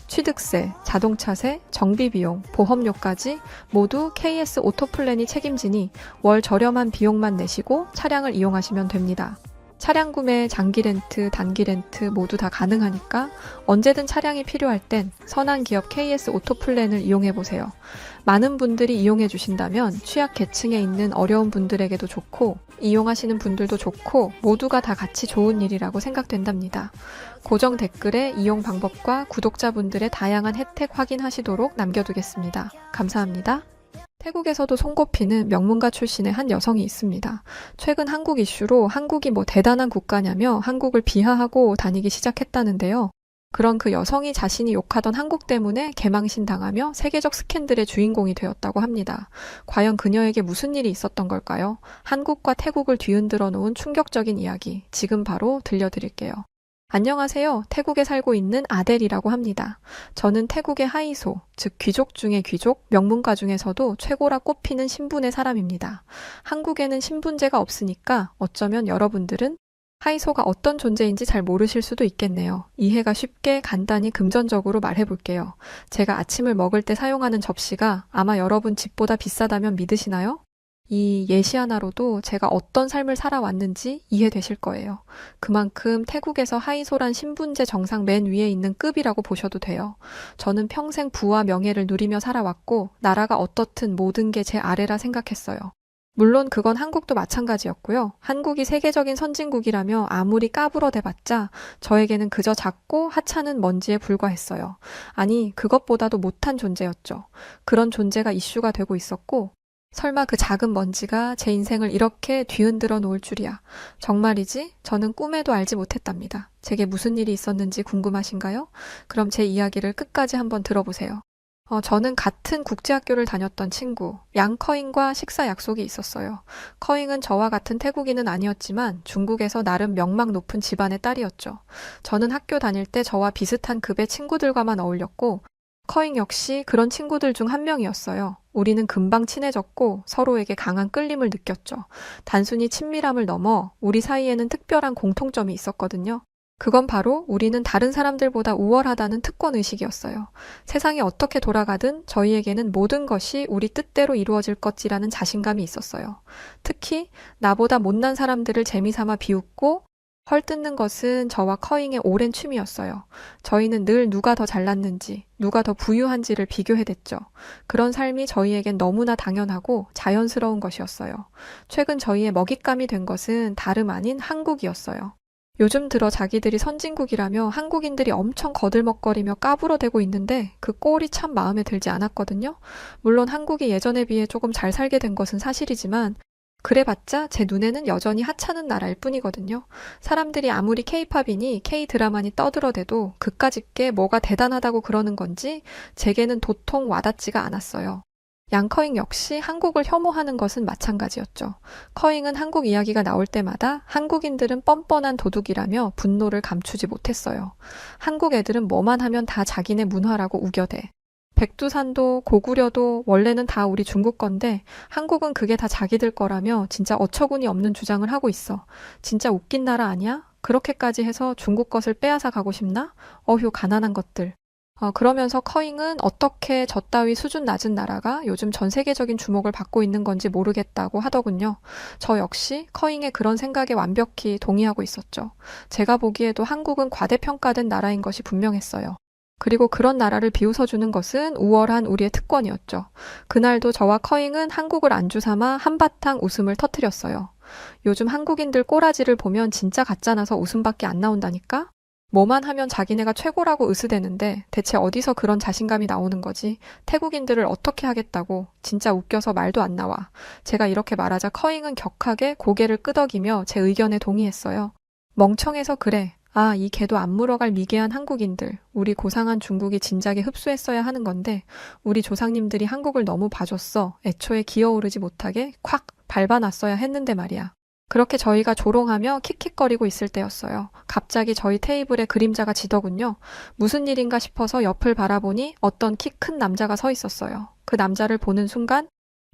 취득세, 자동차세, 정비비용, 보험료까지 모두 KS 오토플랜이 책임지니 월 저렴한 비용만 내시고 차량을 이용하시면 됩니다. 차량 구매, 장기 렌트, 단기 렌트 모두 다 가능하니까 언제든 차량이 필요할 땐 선한 기업 KS 오토플랜을 이용해보세요. 많은 분들이 이용해 주신다면 취약 계층에 있는 어려운 분들에게도 좋고 이용하시는 분들도 좋고 모두가 다 같이 좋은 일이라고 생각된답니다. 고정 댓글에 이용 방법과 구독자분들의 다양한 혜택 확인하시도록 남겨두겠습니다. 감사합니다. 태국에서도 손꼽히는 명문가 출신의 한 여성이 있습니다. 최근 한국 이슈로 한국이 뭐 대단한 국가냐며 한국을 비하하고 다니기 시작했다는데요. 그런 그 여성이 자신이 욕하던 한국 때문에 개망신 당하며 세계적 스캔들의 주인공이 되었다고 합니다. 과연 그녀에게 무슨 일이 있었던 걸까요? 한국과 태국을 뒤흔들어 놓은 충격적인 이야기, 지금 바로 들려드릴게요. 안녕하세요. 태국에 살고 있는 아델이라고 합니다. 저는 태국의 하이소, 즉 귀족 중의 귀족, 명문가 중에서도 최고라 꼽히는 신분의 사람입니다. 한국에는 신분제가 없으니까 어쩌면 여러분들은 하이소가 어떤 존재인지 잘 모르실 수도 있겠네요. 이해가 쉽게 간단히 금전적으로 말해볼게요. 제가 아침을 먹을 때 사용하는 접시가 아마 여러분 집보다 비싸다면 믿으시나요? 이 예시 하나로도 제가 어떤 삶을 살아왔는지 이해되실 거예요. 그만큼 태국에서 하이소란 신분제 정상 맨 위에 있는 급이라고 보셔도 돼요. 저는 평생 부와 명예를 누리며 살아왔고 나라가 어떻든 모든 게 제 아래라 생각했어요. 물론 그건 한국도 마찬가지였고요. 한국이 세계적인 선진국이라며 아무리 까불어대봤자 저에게는 그저 작고 하찮은 먼지에 불과했어요. 아니, 그것보다도 못한 존재였죠. 그런 존재가 이슈가 되고 있었고 설마 그 작은 먼지가 제 인생을 이렇게 뒤흔들어 놓을 줄이야. 정말이지? 저는 꿈에도 알지 못했답니다. 제게 무슨 일이 있었는지 궁금하신가요? 그럼 제 이야기를 끝까지 한번 들어보세요. 저는 같은 국제학교를 다녔던 친구, 양커잉과 식사 약속이 있었어요. 커잉은 저와 같은 태국인은 아니었지만 중국에서 나름 명망 높은 집안의 딸이었죠. 저는 학교 다닐 때 저와 비슷한 급의 친구들과만 어울렸고, 커잉 역시 그런 친구들 중 한 명이었어요. 우리는 금방 친해졌고 서로에게 강한 끌림을 느꼈죠. 단순히 친밀함을 넘어 우리 사이에는 특별한 공통점이 있었거든요. 그건 바로 우리는 다른 사람들보다 우월하다는 특권의식이었어요. 세상이 어떻게 돌아가든 저희에게는 모든 것이 우리 뜻대로 이루어질 것이라는 자신감이 있었어요. 특히 나보다 못난 사람들을 재미삼아 비웃고 헐뜯는 것은 저와 커잉의 오랜 취미였어요. 저희는 늘 누가 더 잘났는지, 누가 더 부유한지를 비교해댔죠. 그런 삶이 저희에겐 너무나 당연하고 자연스러운 것이었어요. 최근 저희의 먹잇감이 된 것은 다름 아닌 한국이었어요. 요즘 들어 자기들이 선진국이라며 한국인들이 엄청 거들먹거리며 까불어대고 있는데 그 꼴이 참 마음에 들지 않았거든요. 물론 한국이 예전에 비해 조금 잘 살게 된 것은 사실이지만 그래봤자 제 눈에는 여전히 하찮은 나라일 뿐이거든요. 사람들이 아무리 케이팝이니 K드라마니 떠들어대도 그까짓 게 뭐가 대단하다고 그러는 건지 제게는 도통 와닿지가 않았어요. 양커잉 역시 한국을 혐오하는 것은 마찬가지였죠. 커잉은 한국 이야기가 나올 때마다 한국인들은 뻔뻔한 도둑이라며 분노를 감추지 못했어요. 한국 애들은 뭐만 하면 다 자기네 문화라고 우겨대. 백두산도 고구려도 원래는 다 우리 중국 건데 한국은 그게 다 자기들 거라며 진짜 어처구니 없는 주장을 하고 있어. 진짜 웃긴 나라 아니야? 그렇게까지 해서 중국 것을 빼앗아 가고 싶나? 어휴 가난한 것들. 그러면서 커잉은 어떻게 저 따위 수준 낮은 나라가 요즘 전 세계적인 주목을 받고 있는 건지 모르겠다고 하더군요. 저 역시 커잉의 그런 생각에 완벽히 동의하고 있었죠. 제가 보기에도 한국은 과대평가된 나라인 것이 분명했어요. 그리고 그런 나라를 비웃어주는 것은 우월한 우리의 특권이었죠. 그날도 저와 커잉은 한국을 안주 삼아 한바탕 웃음을 터뜨렸어요. 요즘 한국인들 꼬라지를 보면 진짜 가짜나서 웃음밖에 안 나온다니까? 뭐만 하면 자기네가 최고라고 으스대는데 대체 어디서 그런 자신감이 나오는 거지? 태국인들을 어떻게 하겠다고? 진짜 웃겨서 말도 안 나와. 제가 이렇게 말하자 커잉은 격하게 고개를 끄덕이며 제 의견에 동의했어요. 멍청해서 그래. 아, 이 개도 안 물어갈 미개한 한국인들. 우리 고상한 중국이 진작에 흡수했어야 하는 건데 우리 조상님들이 한국을 너무 봐줬어. 애초에 기어오르지 못하게 콱 밟아놨어야 했는데 말이야. 그렇게 저희가 조롱하며 킥킥거리고 있을 때였어요. 갑자기 저희 테이블에 그림자가 지더군요. 무슨 일인가 싶어서 옆을 바라보니 어떤 키 큰 남자가 서 있었어요. 그 남자를 보는 순간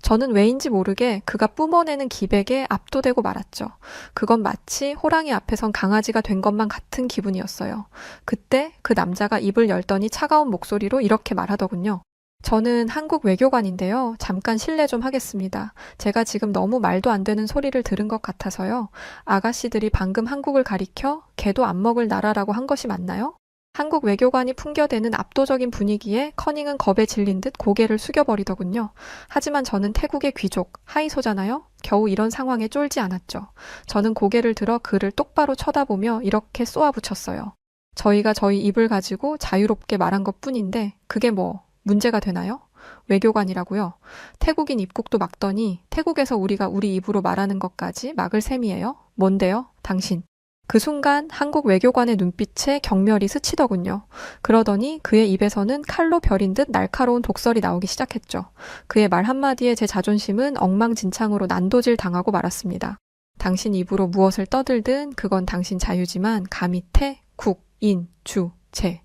저는 왜인지 모르게 그가 뿜어내는 기백에 압도되고 말았죠. 그건 마치 호랑이 앞에선 강아지가 된 것만 같은 기분이었어요. 그때 그 남자가 입을 열더니 차가운 목소리로 이렇게 말하더군요. 저는 한국 외교관인데요. 잠깐 실례 좀 하겠습니다. 제가 지금 너무 말도 안 되는 소리를 들은 것 같아서요. 아가씨들이 방금 한국을 가리켜 개도 안 먹을 나라라고 한 것이 맞나요? 한국 외교관이 풍겨대는 압도적인 분위기에 커닝은 겁에 질린 듯 고개를 숙여버리더군요. 하지만 저는 태국의 귀족, 하이소잖아요. 겨우 이런 상황에 쫄지 않았죠. 저는 고개를 들어 그를 똑바로 쳐다보며 이렇게 쏘아붙였어요. 저희가 저희 입을 가지고 자유롭게 말한 것뿐인데 그게 뭐 문제가 되나요? 외교관이라고요? 태국인 입국도 막더니 태국에서 우리가 우리 입으로 말하는 것까지 막을 셈이에요? 뭔데요? 당신. 그 순간 한국 외교관의 눈빛에 경멸이 스치더군요. 그러더니 그의 입에서는 칼로 벼린 듯 날카로운 독설이 나오기 시작했죠. 그의 말 한마디에 제 자존심은 엉망진창으로 난도질 당하고 말았습니다. 당신 입으로 무엇을 떠들든 그건 당신 자유지만 감히 태, 국, 인, 주, 제,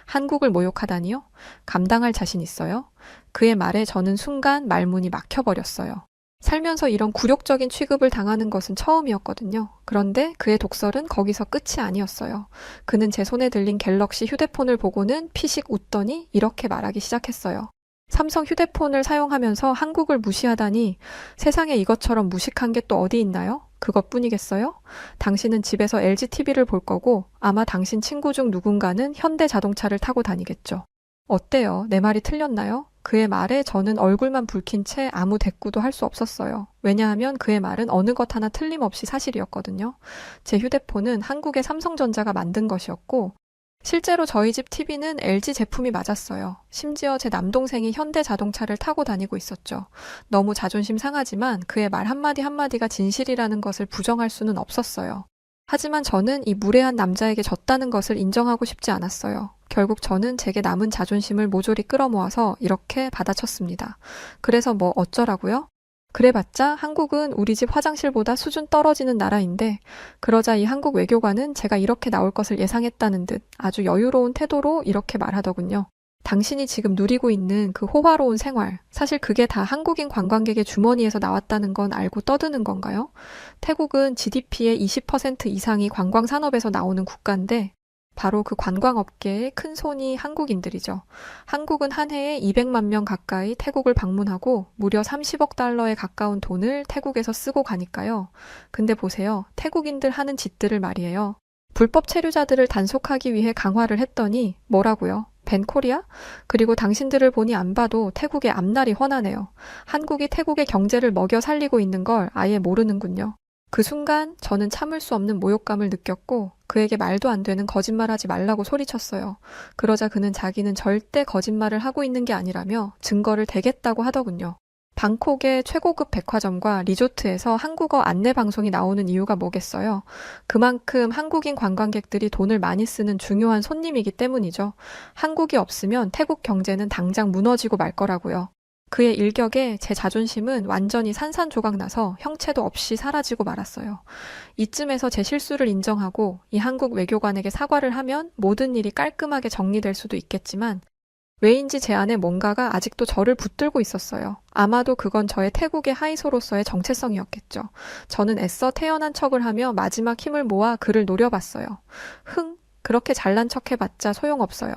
한국을 모욕하다니요? 감당할 자신 있어요? 그의 말에 저는 순간 말문이 막혀버렸어요. 살면서 이런 굴욕적인 취급을 당하는 것은 처음이었거든요. 그런데 그의 독설은 거기서 끝이 아니었어요. 그는 제 손에 들린 갤럭시 휴대폰을 보고는 피식 웃더니 이렇게 말하기 시작했어요. 삼성 휴대폰을 사용하면서 한국을 무시하다니 세상에 이것처럼 무식한 게 또 어디 있나요? 그것뿐이겠어요? 당신은 집에서 LG TV를 볼 거고 아마 당신 친구 중 누군가는 현대 자동차를 타고 다니겠죠. 어때요? 내 말이 틀렸나요? 그의 말에 저는 얼굴만 붉힌 채 아무 대꾸도 할 수 없었어요. 왜냐하면 그의 말은 어느 것 하나 틀림없이 사실이었거든요. 제 휴대폰은 한국의 삼성전자가 만든 것이었고 실제로 저희 집 TV는 LG 제품이 맞았어요. 심지어 제 남동생이 현대 자동차를 타고 다니고 있었죠. 너무 자존심 상하지만 그의 말 한마디 한마디가 진실이라는 것을 부정할 수는 없었어요. 하지만 저는 이 무례한 남자에게 졌다는 것을 인정하고 싶지 않았어요. 결국 저는 제게 남은 자존심을 모조리 끌어모아서 이렇게 받아쳤습니다. 그래서 뭐 어쩌라고요? 그래봤자 한국은 우리 집 화장실보다 수준 떨어지는 나라인데, 그러자 이 한국 외교관은 제가 이렇게 나올 것을 예상했다는 듯 아주 여유로운 태도로 이렇게 말하더군요. 당신이 지금 누리고 있는 그 호화로운 생활, 사실 그게 다 한국인 관광객의 주머니에서 나왔다는 건 알고 떠드는 건가요? 태국은 GDP의 20% 이상이 관광산업에서 나오는 국가인데, 바로 그 관광업계의 큰 손이 한국인들이죠. 한국은 한 해에 200만 명 가까이 태국을 방문하고 무려 30억 달러에 가까운 돈을 태국에서 쓰고 가니까요. 근데 보세요. 태국인들 하는 짓들을 말이에요. 불법 체류자들을 단속하기 위해 강화를 했더니 뭐라고요? 벤코리아? 그리고 당신들을 보니 안 봐도 태국의 앞날이 훤하네요. 한국이 태국의 경제를 먹여 살리고 있는 걸 아예 모르는군요. 그 순간 저는 참을 수 없는 모욕감을 느꼈고 그에게 말도 안 되는 거짓말하지 말라고 소리쳤어요. 그러자 그는 자기는 절대 거짓말을 하고 있는 게 아니라며 증거를 대겠다고 하더군요. 방콕의 최고급 백화점과 리조트에서 한국어 안내 방송이 나오는 이유가 뭐겠어요? 그만큼 한국인 관광객들이 돈을 많이 쓰는 중요한 손님이기 때문이죠. 한국이 없으면 태국 경제는 당장 무너지고 말 거라고요. 그의 일격에 제 자존심은 완전히 산산조각 나서 형체도 없이 사라지고 말았어요. 이쯤에서 제 실수를 인정하고 이 한국 외교관에게 사과를 하면 모든 일이 깔끔하게 정리될 수도 있겠지만 왜인지 제 안에 뭔가가 아직도 저를 붙들고 있었어요. 아마도 그건 저의 태국의 하이소로서의 정체성이었겠죠. 저는 애써 태어난 척을 하며 마지막 힘을 모아 그를 노려봤어요. 그렇게 잘난 척 해봤자 소용없어요.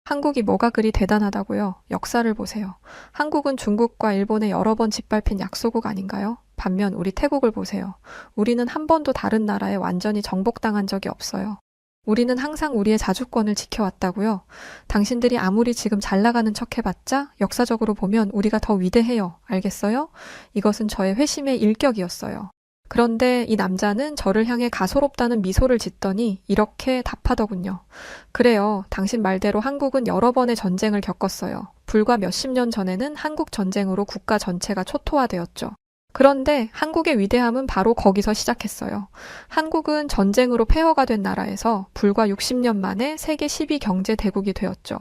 한국이 뭐가 그리 대단하다고요? 역사를 보세요. 한국은 중국과 일본에 여러 번 짓밟힌 약소국 아닌가요? 반면 우리 태국을 보세요. 우리는 한 번도 다른 나라에 완전히 정복당한 적이 없어요. 우리는 항상 우리의 자주권을 지켜왔다고요. 당신들이 아무리 지금 잘 나가는 척 해봤자 역사적으로 보면 우리가 더 위대해요. 알겠어요? 이것은 저의 회심의 일격이었어요. 그런데 이 남자는 저를 향해 가소롭다는 미소를 짓더니 이렇게 답하더군요. 그래요. 당신 말대로 한국은 여러 번의 전쟁을 겪었어요. 불과 몇십 년 전에는 한국 전쟁으로 국가 전체가 초토화되었죠. 그런데 한국의 위대함은 바로 거기서 시작했어요. 한국은 전쟁으로 폐허가 된 나라에서 불과 60년 만에 세계 10위 경제 대국이 되었죠.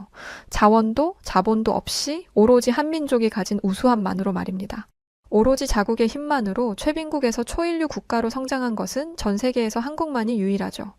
자원도 자본도 없이 오로지 한민족이 가진 우수함만으로 말입니다. 오로지 자국의 힘만으로 최빈국에서 초인류 국가로 성장한 것은 전 세계에서 한국만이 유일하죠.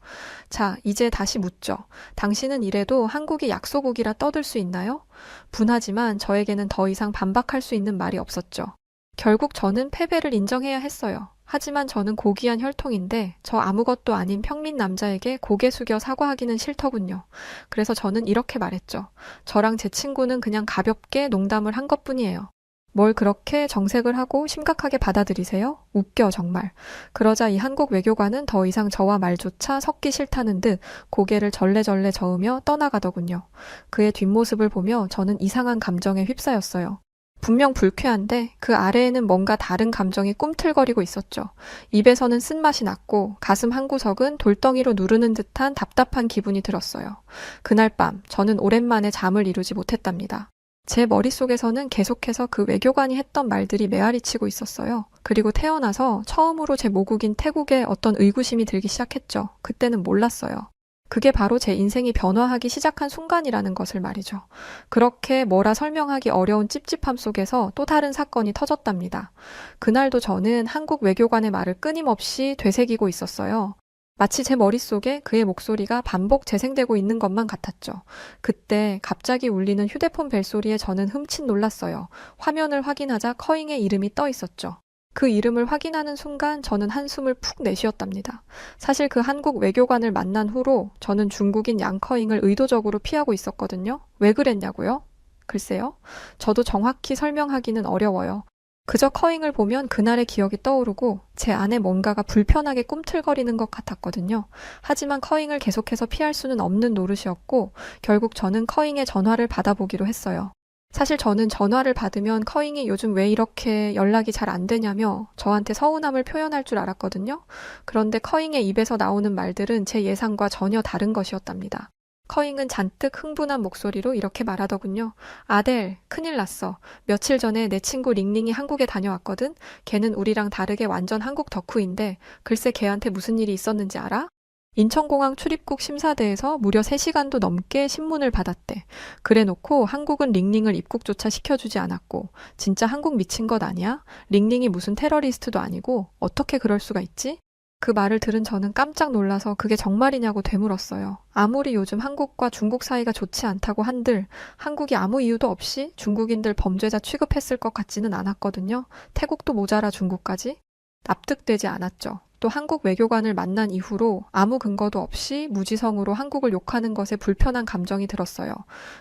자, 이제 다시 묻죠. 당신은 이래도 한국이 약소국이라 떠들 수 있나요? 분하지만 저에게는 더 이상 반박할 수 있는 말이 없었죠. 결국 저는 패배를 인정해야 했어요. 하지만 저는 고귀한 혈통인데 저 아무것도 아닌 평민 남자에게 고개 숙여 사과하기는 싫더군요. 그래서 저는 이렇게 말했죠. 저랑 제 친구는 그냥 가볍게 농담을 한 것뿐이에요. 뭘 그렇게 정색을 하고 심각하게 받아들이세요? 웃겨 정말. 그러자 이 한국 외교관은 더 이상 저와 말조차 섞기 싫다는 듯 고개를 절레절레 저으며 떠나가더군요. 그의 뒷모습을 보며 저는 이상한 감정에 휩싸였어요. 분명 불쾌한데 그 아래에는 뭔가 다른 감정이 꿈틀거리고 있었죠. 입에서는 쓴맛이 났고 가슴 한구석은 돌덩이로 누르는 듯한 답답한 기분이 들었어요. 그날 밤 저는 오랜만에 잠을 이루지 못했답니다. 제 머릿속에서는 계속해서 그 외교관이 했던 말들이 메아리치고 있었어요. 그리고 태어나서 처음으로 제 모국인 태국에 어떤 의구심이 들기 시작했죠. 그때는 몰랐어요. 그게 바로 제 인생이 변화하기 시작한 순간이라는 것을 말이죠. 그렇게 뭐라 설명하기 어려운 찝찝함 속에서 또 다른 사건이 터졌답니다. 그날도 저는 한국 외교관의 말을 끊임없이 되새기고 있었어요. 마치 제 머릿속에 그의 목소리가 반복 재생되고 있는 것만 같았죠. 그때 갑자기 울리는 휴대폰 벨소리에 저는 흠칫 놀랐어요. 화면을 확인하자 커잉의 이름이 떠 있었죠. 그 이름을 확인하는 순간 저는 한숨을 푹 내쉬었답니다. 사실 그 한국 외교관을 만난 후로 저는 중국인 양커잉을 의도적으로 피하고 있었거든요. 왜 그랬냐고요? 글쎄요. 저도 정확히 설명하기는 어려워요. 그저 커잉을 보면 그날의 기억이 떠오르고 제 안에 뭔가가 불편하게 꿈틀거리는 것 같았거든요. 하지만 커잉을 계속해서 피할 수는 없는 노릇이었고 결국 저는 커잉의 전화를 받아보기로 했어요. 사실 저는 전화를 받으면 커잉이 요즘 왜 이렇게 연락이 잘 안 되냐며 저한테 서운함을 표현할 줄 알았거든요. 그런데 커잉의 입에서 나오는 말들은 제 예상과 전혀 다른 것이었답니다. 커잉은 잔뜩 흥분한 목소리로 이렇게 말하더군요. 아델, 큰일 났어. 며칠 전에 내 친구 링링이 한국에 다녀왔거든? 걔는 우리랑 다르게 완전 한국 덕후인데 글쎄 걔한테 무슨 일이 있었는지 알아? 인천공항 출입국 심사대에서 무려 3시간도 넘게 신문을 받았대. 그래놓고 한국은 링링을 입국조차 시켜주지 않았고 진짜 한국 미친 것 아니야? 링링이 무슨 테러리스트도 아니고 어떻게 그럴 수가 있지? 그 말을 들은 저는 깜짝 놀라서 그게 정말이냐고 되물었어요. 아무리 요즘 한국과 중국 사이가 좋지 않다고 한들 한국이 아무 이유도 없이 중국인들 범죄자 취급했을 것 같지는 않았거든요. 태국도 모자라 중국까지? 납득되지 않았죠. 또 한국 외교관을 만난 이후로 아무 근거도 없이 무지성으로 한국을 욕하는 것에 불편한 감정이 들었어요.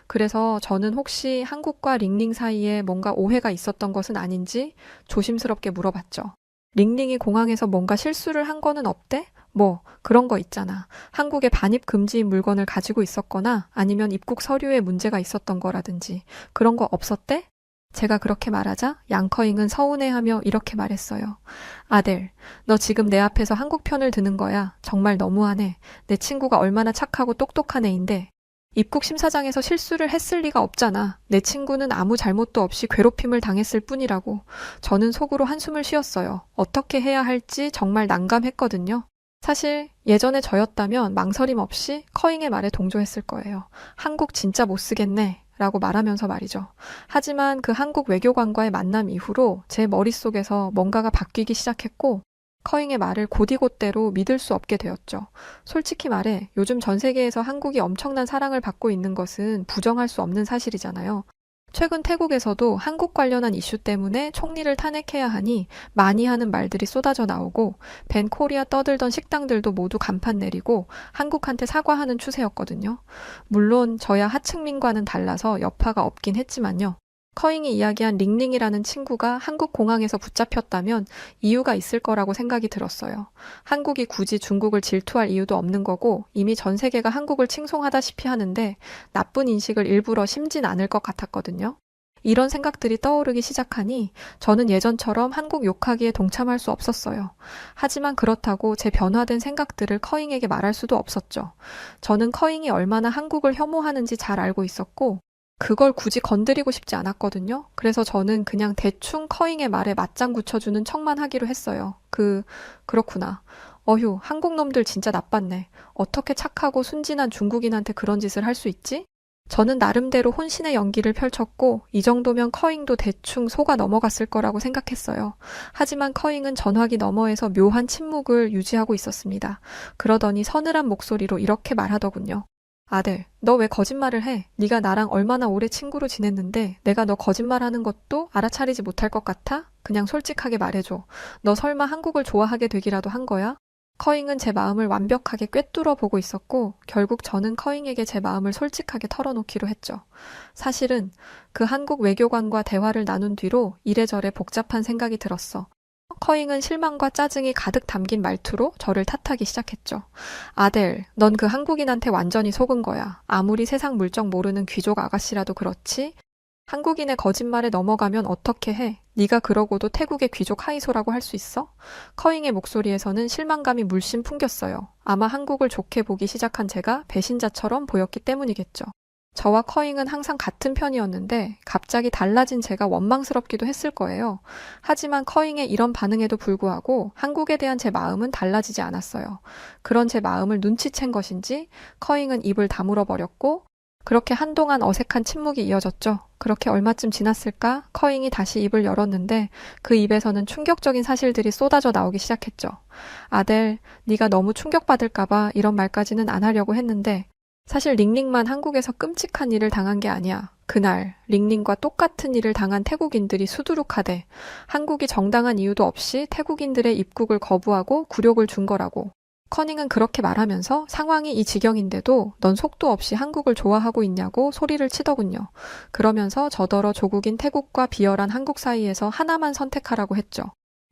그래서 저는 혹시 한국과 링링 사이에 뭔가 오해가 있었던 것은 아닌지 조심스럽게 물어봤죠. 링링이 공항에서 뭔가 실수를 한 거는 없대? 뭐 그런 거 있잖아. 한국에 반입 금지인 물건을 가지고 있었거나 아니면 입국 서류에 문제가 있었던 거라든지 그런 거 없었대? 제가 그렇게 말하자 양커잉은 서운해하며 이렇게 말했어요. 아델, 너 지금 내 앞에서 한국 편을 드는 거야. 정말 너무하네. 내 친구가 얼마나 착하고 똑똑한 애인데 입국 심사장에서 실수를 했을 리가 없잖아. 내 친구는 아무 잘못도 없이 괴롭힘을 당했을 뿐이라고. 저는 속으로 한숨을 쉬었어요. 어떻게 해야 할지 정말 난감했거든요. 사실 예전에 저였다면 망설임 없이 커잉의 말에 동조했을 거예요. 한국 진짜 못 쓰겠네. 라고 말하면서 말이죠. 하지만 그 한국 외교관과의 만남 이후로 제 머릿속에서 뭔가가 바뀌기 시작했고 커잉의 말을 곧이곧대로 믿을 수 없게 되었죠. 솔직히 말해 요즘 전 세계에서 한국이 엄청난 사랑을 받고 있는 것은 부정할 수 없는 사실이잖아요. 최근 태국에서도 한국 관련한 이슈 때문에 총리를 탄핵해야 하니 많이 하는 말들이 쏟아져 나오고 벤 코리아 떠들던 식당들도 모두 간판 내리고 한국한테 사과하는 추세였거든요. 물론 저야 하층민과는 달라서 여파가 없긴 했지만요. 커잉이 이야기한 링링이라는 친구가 한국 공항에서 붙잡혔다면 이유가 있을 거라고 생각이 들었어요. 한국이 굳이 중국을 질투할 이유도 없는 거고 이미 전 세계가 한국을 칭송하다시피 하는데 나쁜 인식을 일부러 심진 않을 것 같았거든요. 이런 생각들이 떠오르기 시작하니 저는 예전처럼 한국 욕하기에 동참할 수 없었어요. 하지만 그렇다고 제 변화된 생각들을 커잉에게 말할 수도 없었죠. 저는 커잉이 얼마나 한국을 혐오하는지 잘 알고 있었고 그걸 굳이 건드리고 싶지 않았거든요. 그래서 저는 그냥 대충 커잉의 말에 맞장 붙여주는 척만 하기로 했어요. 그렇구나. 어휴, 한국 놈들 진짜 나빴네. 어떻게 착하고 순진한 중국인한테 그런 짓을 할 수 있지? 저는 나름대로 혼신의 연기를 펼쳤고 이 정도면 커잉도 대충 속아 넘어갔을 거라고 생각했어요. 하지만 커잉은 전화기 너머에서 묘한 침묵을 유지하고 있었습니다. 그러더니 서늘한 목소리로 이렇게 말하더군요. 아들, 너 왜 거짓말을 해? 네가 나랑 얼마나 오래 친구로 지냈는데 내가 너 거짓말하는 것도 알아차리지 못할 것 같아? 그냥 솔직하게 말해줘. 너 설마 한국을 좋아하게 되기라도 한 거야? 커잉은 제 마음을 완벽하게 꿰뚫어 보고 있었고 결국 저는 커잉에게 제 마음을 솔직하게 털어놓기로 했죠. 사실은 그 한국 외교관과 대화를 나눈 뒤로 이래저래 복잡한 생각이 들었어. 커잉은 실망과 짜증이 가득 담긴 말투로 저를 탓하기 시작했죠. 아델, 넌 그 한국인한테 완전히 속은 거야. 아무리 세상 물정 모르는 귀족 아가씨라도 그렇지? 한국인의 거짓말에 넘어가면 어떻게 해? 네가 그러고도 태국의 귀족 하이소라고 할 수 있어? 커잉의 목소리에서는 실망감이 물씬 풍겼어요. 아마 한국을 좋게 보기 시작한 제가 배신자처럼 보였기 때문이겠죠. 저와 커잉은 항상 같은 편이었는데 갑자기 달라진 제가 원망스럽기도 했을 거예요. 하지만 커잉의 이런 반응에도 불구하고 한국에 대한 제 마음은 달라지지 않았어요. 그런 제 마음을 눈치챈 것인지 커잉은 입을 다물어 버렸고 그렇게 한동안 어색한 침묵이 이어졌죠. 그렇게 얼마쯤 지났을까? 커잉이 다시 입을 열었는데 그 입에서는 충격적인 사실들이 쏟아져 나오기 시작했죠. 아델, 네가 너무 충격받을까봐 이런 말까지는 안 하려고 했는데 사실 링링만 한국에서 끔찍한 일을 당한 게 아니야. 그날 링링과 똑같은 일을 당한 태국인들이 수두룩하대. 한국이 정당한 이유도 없이 태국인들의 입국을 거부하고 굴욕을 준 거라고. 커닝은 그렇게 말하면서 상황이 이 지경인데도 넌 속도 없이 한국을 좋아하고 있냐고 소리를 치더군요. 그러면서 저더러 조국인 태국과 비열한 한국 사이에서 하나만 선택하라고 했죠.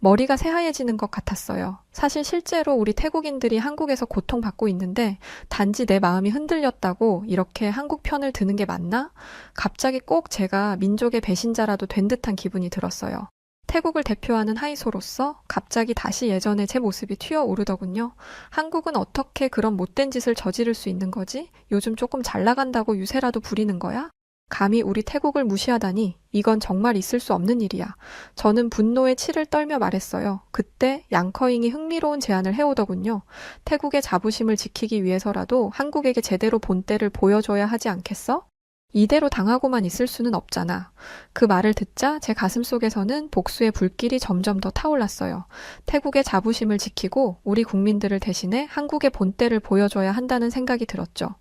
머리가 새하얘지는 것 같았어요. 사실 실제로 우리 태국인들이 한국에서 고통받고 있는데 단지 내 마음이 흔들렸다고 이렇게 한국 편을 드는 게 맞나? 갑자기 꼭 제가 민족의 배신자라도 된 듯한 기분이 들었어요. 태국을 대표하는 하이소로서 갑자기 다시 예전에 제 모습이 튀어오르더군요. 한국은 어떻게 그런 못된 짓을 저지를 수 있는 거지? 요즘 조금 잘 나간다고 유세라도 부리는 거야? 감히 우리 태국을 무시하다니 이건 정말 있을 수 없는 일이야. 저는 분노에 치를 떨며 말했어요. 그때 양커잉이 흥미로운 제안을 해오더군요. 태국의 자부심을 지키기 위해서라도 한국에게 제대로 본때를 보여줘야 하지 않겠어? 이대로 당하고만 있을 수는 없잖아. 그 말을 듣자 제 가슴 속에서는 복수의 불길이 점점 더 타올랐어요. 태국의 자부심을 지키고 우리 국민들을 대신해 한국의 본때를 보여줘야 한다는 생각이 들었죠.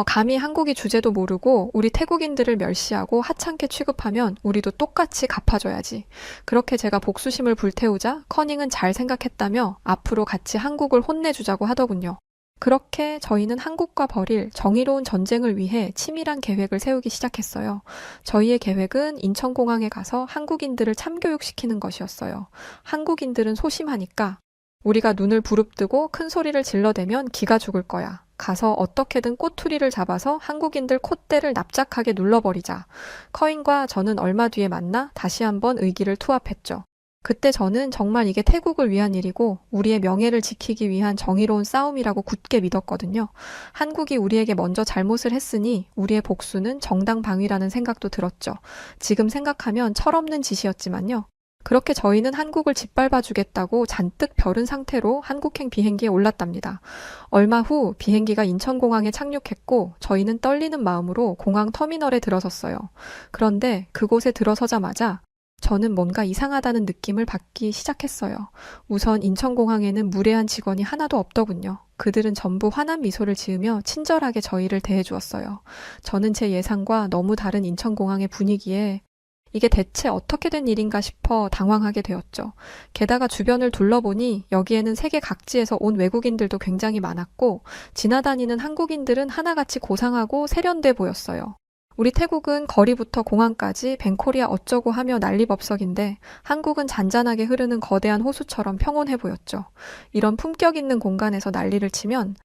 감히 한국이 주제도 모르고 우리 태국인들을 멸시하고 하찮게 취급하면 우리도 똑같이 갚아줘야지. 그렇게 제가 복수심을 불태우자 커닝은 잘 생각했다며 앞으로 같이 한국을 혼내주자고 하더군요. 그렇게 저희는 한국과 벌일 정의로운 전쟁을 위해 치밀한 계획을 세우기 시작했어요. 저희의 계획은 인천공항에 가서 한국인들을 참교육시키는 것이었어요. 한국인들은 소심하니까 우리가 눈을 부릅뜨고 큰 소리를 질러대면 기가 죽을 거야. 가서 어떻게든 꼬투리를 잡아서 한국인들 콧대를 납작하게 눌러버리자. 커인과 저는 얼마 뒤에 만나 다시 한번 의기를 투합했죠. 그때 저는 정말 이게 태국을 위한 일이고 우리의 명예를 지키기 위한 정의로운 싸움이라고 굳게 믿었거든요. 한국이 우리에게 먼저 잘못을 했으니 우리의 복수는 정당방위라는 생각도 들었죠. 지금 생각하면 철없는 짓이었지만요. 그렇게 저희는 한국을 짓밟아주겠다고 잔뜩 벼른 상태로 한국행 비행기에 올랐답니다. 얼마 후 비행기가 인천공항에 착륙했고 저희는 떨리는 마음으로 공항 터미널에 들어섰어요. 그런데 그곳에 들어서자마자 저는 뭔가 이상하다는 느낌을 받기 시작했어요. 우선 인천공항에는 무례한 직원이 하나도 없더군요. 그들은 전부 환한 미소를 지으며 친절하게 저희를 대해주었어요. 저는 제 예상과 너무 다른 인천공항의 분위기에 이게 대체 어떻게 된 일인가 싶어 당황하게 되었죠. 게다가 주변을 둘러보니 여기에는 세계 각지에서 온 외국인들도 굉장히 많았고 지나다니는 한국인들은 하나같이 고상하고 세련돼 보였어요. 우리 태국은 거리부터 공항까지 벤코리아 어쩌고 하며 난리법석인데 한국은 잔잔하게 흐르는 거대한 호수처럼 평온해 보였죠. 이런 품격 있는 공간에서 난리를 치면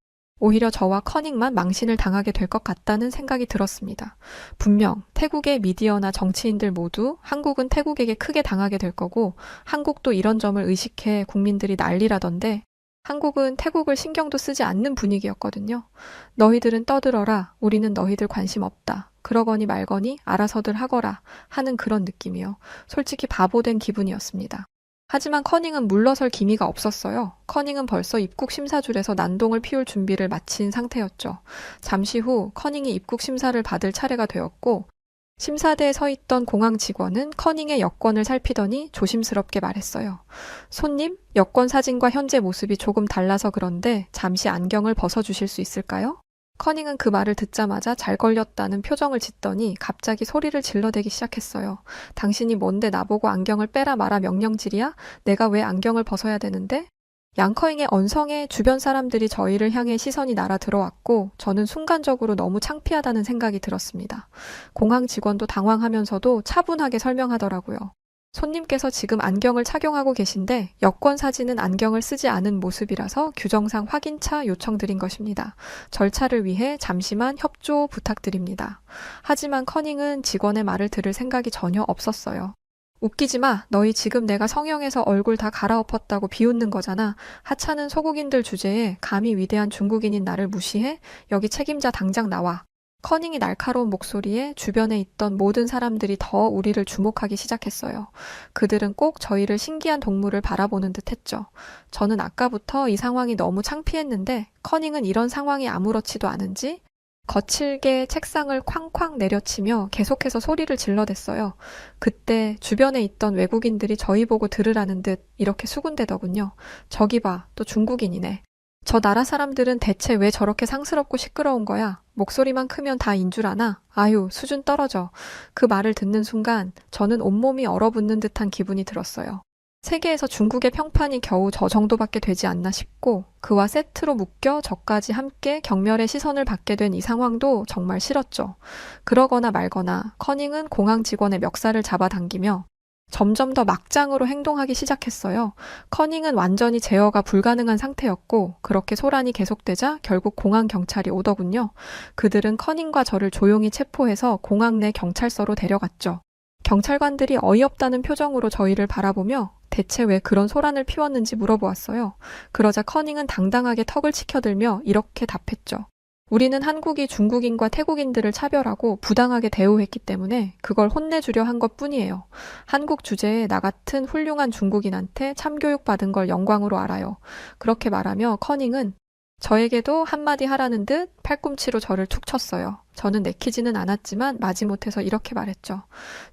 오히려 저와 커닝만 망신을 당하게 될 것 같다는 생각이 들었습니다. 분명 태국의 미디어나 정치인들 모두 한국은 태국에게 크게 당하게 될 거고 한국도 이런 점을 의식해 국민들이 난리라던데 한국은 태국을 신경도 쓰지 않는 분위기였거든요. 너희들은 떠들어라. 우리는 너희들 관심 없다. 그러거니 말거니 알아서들 하거라 하는 그런 느낌이요. 솔직히 바보된 기분이었습니다. 하지만 커닝은 물러설 기미가 없었어요. 커닝은 벌써 입국 심사줄에서 난동을 피울 준비를 마친 상태였죠. 잠시 후 커닝이 입국 심사를 받을 차례가 되었고 심사대에 서 있던 공항 직원은 커닝의 여권을 살피더니 조심스럽게 말했어요. 손님, 여권 사진과 현재 모습이 조금 달라서 그런데 잠시 안경을 벗어주실 수 있을까요? 커닝은 그 말을 듣자마자 잘 걸렸다는 표정을 짓더니 갑자기 소리를 질러대기 시작했어요. 당신이 뭔데 나보고 안경을 빼라 마라 명령질이야? 내가 왜 안경을 벗어야 되는데? 양커잉의 언성에 주변 사람들이 저희를 향해 시선이 날아 들어왔고 저는 순간적으로 너무 창피하다는 생각이 들었습니다. 공항 직원도 당황하면서도 차분하게 설명하더라고요. 손님께서 지금 안경을 착용하고 계신데 여권 사진은 안경을 쓰지 않은 모습이라서 규정상 확인차 요청드린 것입니다. 절차를 위해 잠시만 협조 부탁드립니다. 하지만 커닝은 직원의 말을 들을 생각이 전혀 없었어요. 웃기지 마. 너희 지금 내가 성형해서 얼굴 다 갈아엎었다고 비웃는 거잖아. 하찮은 소국인들 주제에 감히 위대한 중국인인 나를 무시해? 여기 책임자 당장 나와. 커닝이 날카로운 목소리에 주변에 있던 모든 사람들이 더 우리를 주목하기 시작했어요. 그들은 꼭 저희를 신기한 동물을 바라보는 듯 했죠. 저는 아까부터 이 상황이 너무 창피했는데 커닝은 이런 상황이 아무렇지도 않은지 거칠게 책상을 쾅쾅 내려치며 계속해서 소리를 질러댔어요. 그때 주변에 있던 외국인들이 저희 보고 들으라는 듯 이렇게 수군대더군요. 저기 봐, 또 중국인이네. 저 나라 사람들은 대체 왜 저렇게 상스럽고 시끄러운 거야? 목소리만 크면 다 인 줄 아나? 아유, 수준 떨어져. 그 말을 듣는 순간 저는 온몸이 얼어붙는 듯한 기분이 들었어요. 세계에서 중국의 평판이 겨우 저 정도밖에 되지 않나 싶고 그와 세트로 묶여 저까지 함께 경멸의 시선을 받게 된 이 상황도 정말 싫었죠. 그러거나 말거나 커닝은 공항 직원의 멱살을 잡아당기며 점점 더 막장으로 행동하기 시작했어요. 커닝은 완전히 제어가 불가능한 상태였고 그렇게 소란이 계속되자 결국 공항 경찰이 오더군요. 그들은 커닝과 저를 조용히 체포해서 공항 내 경찰서로 데려갔죠. 경찰관들이 어이없다는 표정으로 저희를 바라보며 대체 왜 그런 소란을 피웠는지 물어보았어요. 그러자 커닝은 당당하게 턱을 치켜들며 이렇게 답했죠. 우리는 한국이 중국인과 태국인들을 차별하고 부당하게 대우했기 때문에 그걸 혼내주려 한 것뿐이에요. 한국 주제에 나 같은 훌륭한 중국인한테 참교육 받은 걸 영광으로 알아요. 그렇게 말하며 커닝은 저에게도 한마디 하라는 듯 팔꿈치로 저를 툭 쳤어요. 저는 내키지는 않았지만 마지못해서 이렇게 말했죠.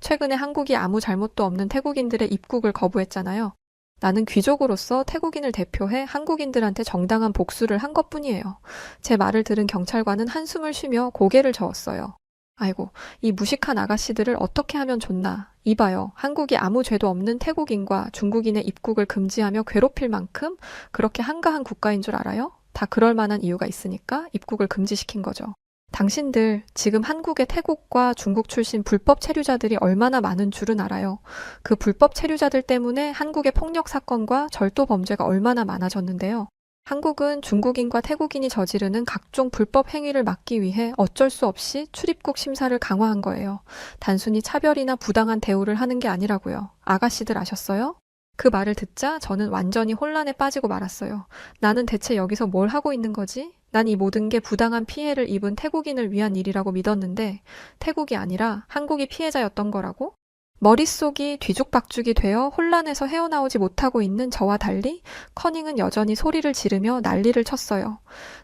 최근에 한국이 아무 잘못도 없는 태국인들의 입국을 거부했잖아요. 나는 귀족으로서 태국인을 대표해 한국인들한테 정당한 복수를 한 것뿐이에요. 제 말을 들은 경찰관은 한숨을 쉬며 고개를 저었어요. 아이고, 이 무식한 아가씨들을 어떻게 하면 좋나. 이봐요. 한국이 아무 죄도 없는 태국인과 중국인의 입국을 금지하며 괴롭힐 만큼 그렇게 한가한 국가인 줄 알아요? 다 그럴 만한 이유가 있으니까 입국을 금지시킨 거죠. 당신들 지금 한국의 태국과 중국 출신 불법 체류자들이 얼마나 많은 줄은 알아요. 그 불법 체류자들 때문에 한국의 폭력 사건과 절도 범죄가 얼마나 많아졌는데요. 한국은 중국인과 태국인이 저지르는 각종 불법 행위를 막기 위해 어쩔 수 없이 출입국 심사를 강화한 거예요. 단순히 차별이나 부당한 대우를 하는 게 아니라고요. 아가씨들 아셨어요? 그 말을 듣자 저는 완전히 혼란에 빠지고 말았어요. 나는 대체 여기서 뭘 하고 있는 거지? 난 이 모든 게 부당한 피해를 입은 태국인을 위한 일이라고 믿었는데 태국이 아니라 한국이 피해자였던 거라고? 머릿속이 뒤죽박죽이 되어 혼란에서 헤어나오지 못하고 있는 저와 달리 커닝은 여전히 소리를 지르며 난리를 쳤어요.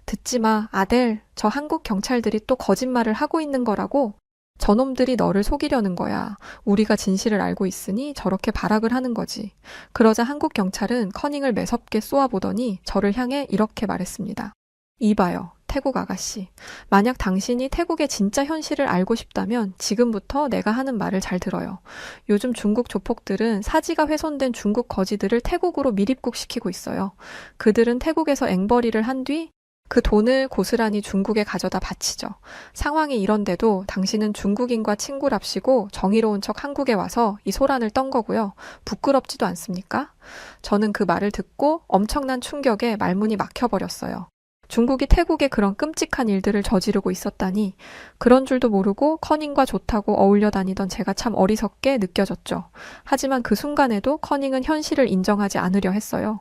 듣지 마, 아델. 저 한국 경찰들이 또 거짓말을 하고 있는 거라고? 저놈들이 너를 속이려는 거야. 우리가 진실을 알고 있으니 저렇게 발악을 하는 거지. 그러자 한국 경찰은 커닝을 매섭게 쏘아보더니 저를 향해 이렇게 말했습니다. 이봐요, 태국 아가씨. 만약 당신이 태국의 진짜 현실을 알고 싶다면 지금부터 내가 하는 말을 잘 들어요. 요즘 중국 조폭들은 사지가 훼손된 중국 거지들을 태국으로 밀입국시키고 있어요. 그들은 태국에서 앵벌이를 한 뒤 그 돈을 고스란히 중국에 가져다 바치죠. 상황이 이런데도 당신은 중국인과 친구랍시고 정의로운 척 한국에 와서 이 소란을 떤 거고요. 부끄럽지도 않습니까? 저는 그 말을 듣고 엄청난 충격에 말문이 막혀버렸어요. 중국이 태국에 그런 끔찍한 일들을 저지르고 있었다니 그런 줄도 모르고 커닝과 좋다고 어울려 다니던 제가 참 어리석게 느껴졌죠. 하지만 그 순간에도 커닝은 현실을 인정하지 않으려 했어요.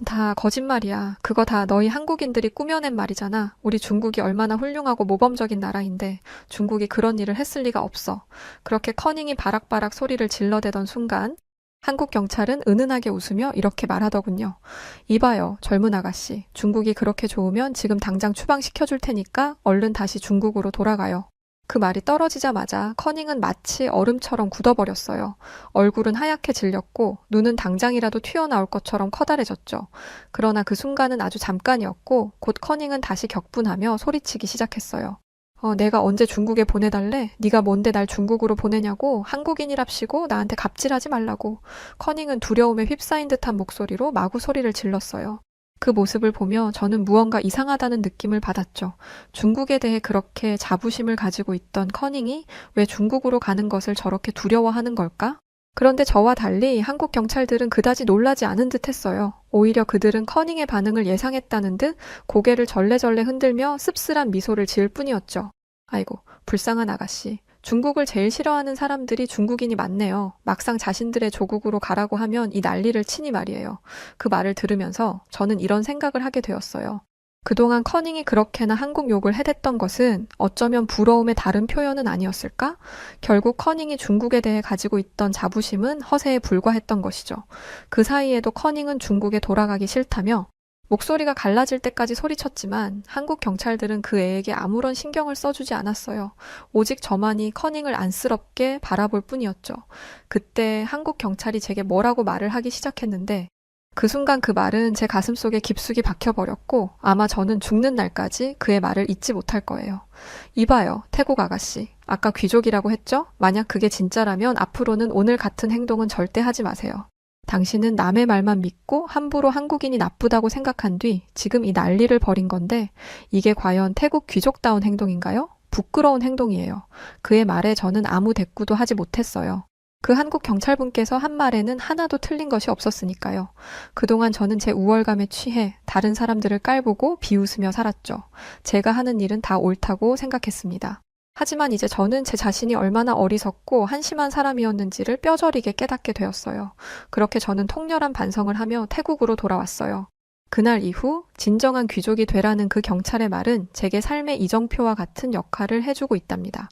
다 거짓말이야. 그거 다 너희 한국인들이 꾸며낸 말이잖아. 우리 중국이 얼마나 훌륭하고 모범적인 나라인데 중국이 그런 일을 했을 리가 없어. 그렇게 커닝이 바락바락 소리를 질러대던 순간 한국 경찰은 은은하게 웃으며 이렇게 말하더군요. 이봐요, 젊은 아가씨. 중국이 그렇게 좋으면 지금 당장 추방시켜줄 테니까 얼른 다시 중국으로 돌아가요. 그 말이 떨어지자마자 커닝은 마치 얼음처럼 굳어버렸어요. 얼굴은 하얗게 질렸고 눈은 당장이라도 튀어나올 것처럼 커다래졌죠. 그러나 그 순간은 아주 잠깐이었고 곧 커닝은 다시 격분하며 소리치기 시작했어요. 내가 언제 중국에 보내달래? 네가 뭔데 날 중국으로 보내냐고? 한국인이랍시고 나한테 갑질하지 말라고. 커닝은 두려움에 휩싸인 듯한 목소리로 마구 소리를 질렀어요. 그 모습을 보며 저는 무언가 이상하다는 느낌을 받았죠. 중국에 대해 그렇게 자부심을 가지고 있던 커닝이 왜 중국으로 가는 것을 저렇게 두려워하는 걸까? 그런데 저와 달리 한국 경찰들은 그다지 놀라지 않은 듯 했어요. 오히려 그들은 커닝의 반응을 예상했다는 듯 고개를 절레절레 흔들며 씁쓸한 미소를 지을 뿐이었죠. 아이고, 불쌍한 아가씨. 중국을 제일 싫어하는 사람들이 중국인이 많네요. 막상 자신들의 조국으로 가라고 하면 이 난리를 치니 말이에요. 그 말을 들으면서 저는 이런 생각을 하게 되었어요. 그동안 커닝이 그렇게나 한국 욕을 해댔던 것은 어쩌면 부러움의 다른 표현은 아니었을까? 결국 커닝이 중국에 대해 가지고 있던 자부심은 허세에 불과했던 것이죠. 그 사이에도 커닝은 중국에 돌아가기 싫다며 목소리가 갈라질 때까지 소리쳤지만 한국 경찰들은 그 애에게 아무런 신경을 써주지 않았어요. 오직 저만이 커닝을 안쓰럽게 바라볼 뿐이었죠. 그때 한국 경찰이 제게 뭐라고 말을 하기 시작했는데 그 순간 그 말은 제 가슴속에 깊숙이 박혀버렸고 아마 저는 죽는 날까지 그의 말을 잊지 못할 거예요. 이봐요, 태국 아가씨. 아까 귀족이라고 했죠? 만약 그게 진짜라면 앞으로는 오늘 같은 행동은 절대 하지 마세요. 당신은 남의 말만 믿고 함부로 한국인이 나쁘다고 생각한 뒤 지금 이 난리를 벌인 건데 이게 과연 태국 귀족다운 행동인가요? 부끄러운 행동이에요. 그의 말에 저는 아무 대꾸도 하지 못했어요. 그 한국 경찰분께서 한 말에는 하나도 틀린 것이 없었으니까요. 그동안 저는 제 우월감에 취해 다른 사람들을 깔보고 비웃으며 살았죠. 제가 하는 일은 다 옳다고 생각했습니다. 하지만 이제 저는 제 자신이 얼마나 어리석고 한심한 사람이었는지를 뼈저리게 깨닫게 되었어요. 그렇게 저는 통렬한 반성을 하며 태국으로 돌아왔어요. 그날 이후 진정한 귀족이 되라는 그 경찰의 말은 제게 삶의 이정표와 같은 역할을 해주고 있답니다.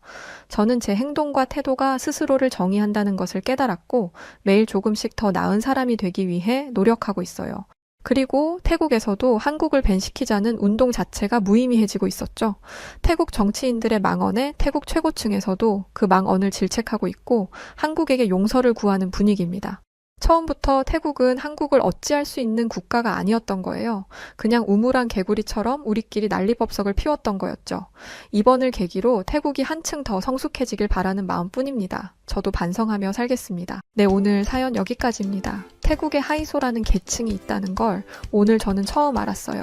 저는 제 행동과 태도가 스스로를 정의한다는 것을 깨달았고 매일 조금씩 더 나은 사람이 되기 위해 노력하고 있어요. 그리고 태국에서도 한국을 밴시키자는 운동 자체가 무의미해지고 있었죠. 태국 정치인들의 망언에 태국 최고층에서도 그 망언을 질책하고 있고 한국에게 용서를 구하는 분위기입니다. 처음부터 태국은 한국을 어찌할 수 있는 국가가 아니었던 거예요. 그냥 우물안 개구리처럼 우리끼리 난리법석을 피웠던 거였죠. 이번을 계기로 태국이 한층 더 성숙해지길 바라는 마음뿐입니다. 저도 반성하며 살겠습니다. 네, 오늘 사연 여기까지입니다. 태국에 하이소라는 계층이 있다는 걸 오늘 저는 처음 알았어요.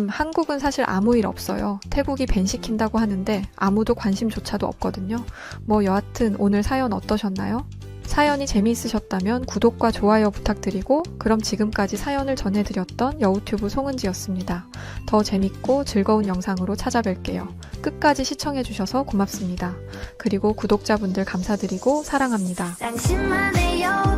한국은 사실 아무 일 없어요. 태국이 밴시킨다고 하는데 아무도 관심조차도 없거든요. 여하튼 오늘 사연 어떠셨나요? 사연이 재미있으셨다면 구독과 좋아요 부탁드리고 그럼 지금까지 사연을 전해드렸던 여우튜브 송은지였습니다. 더 재밌고 즐거운 영상으로 찾아뵐게요. 끝까지 시청해주셔서 고맙습니다. 그리고 구독자분들 감사드리고 사랑합니다. 당신만의 여우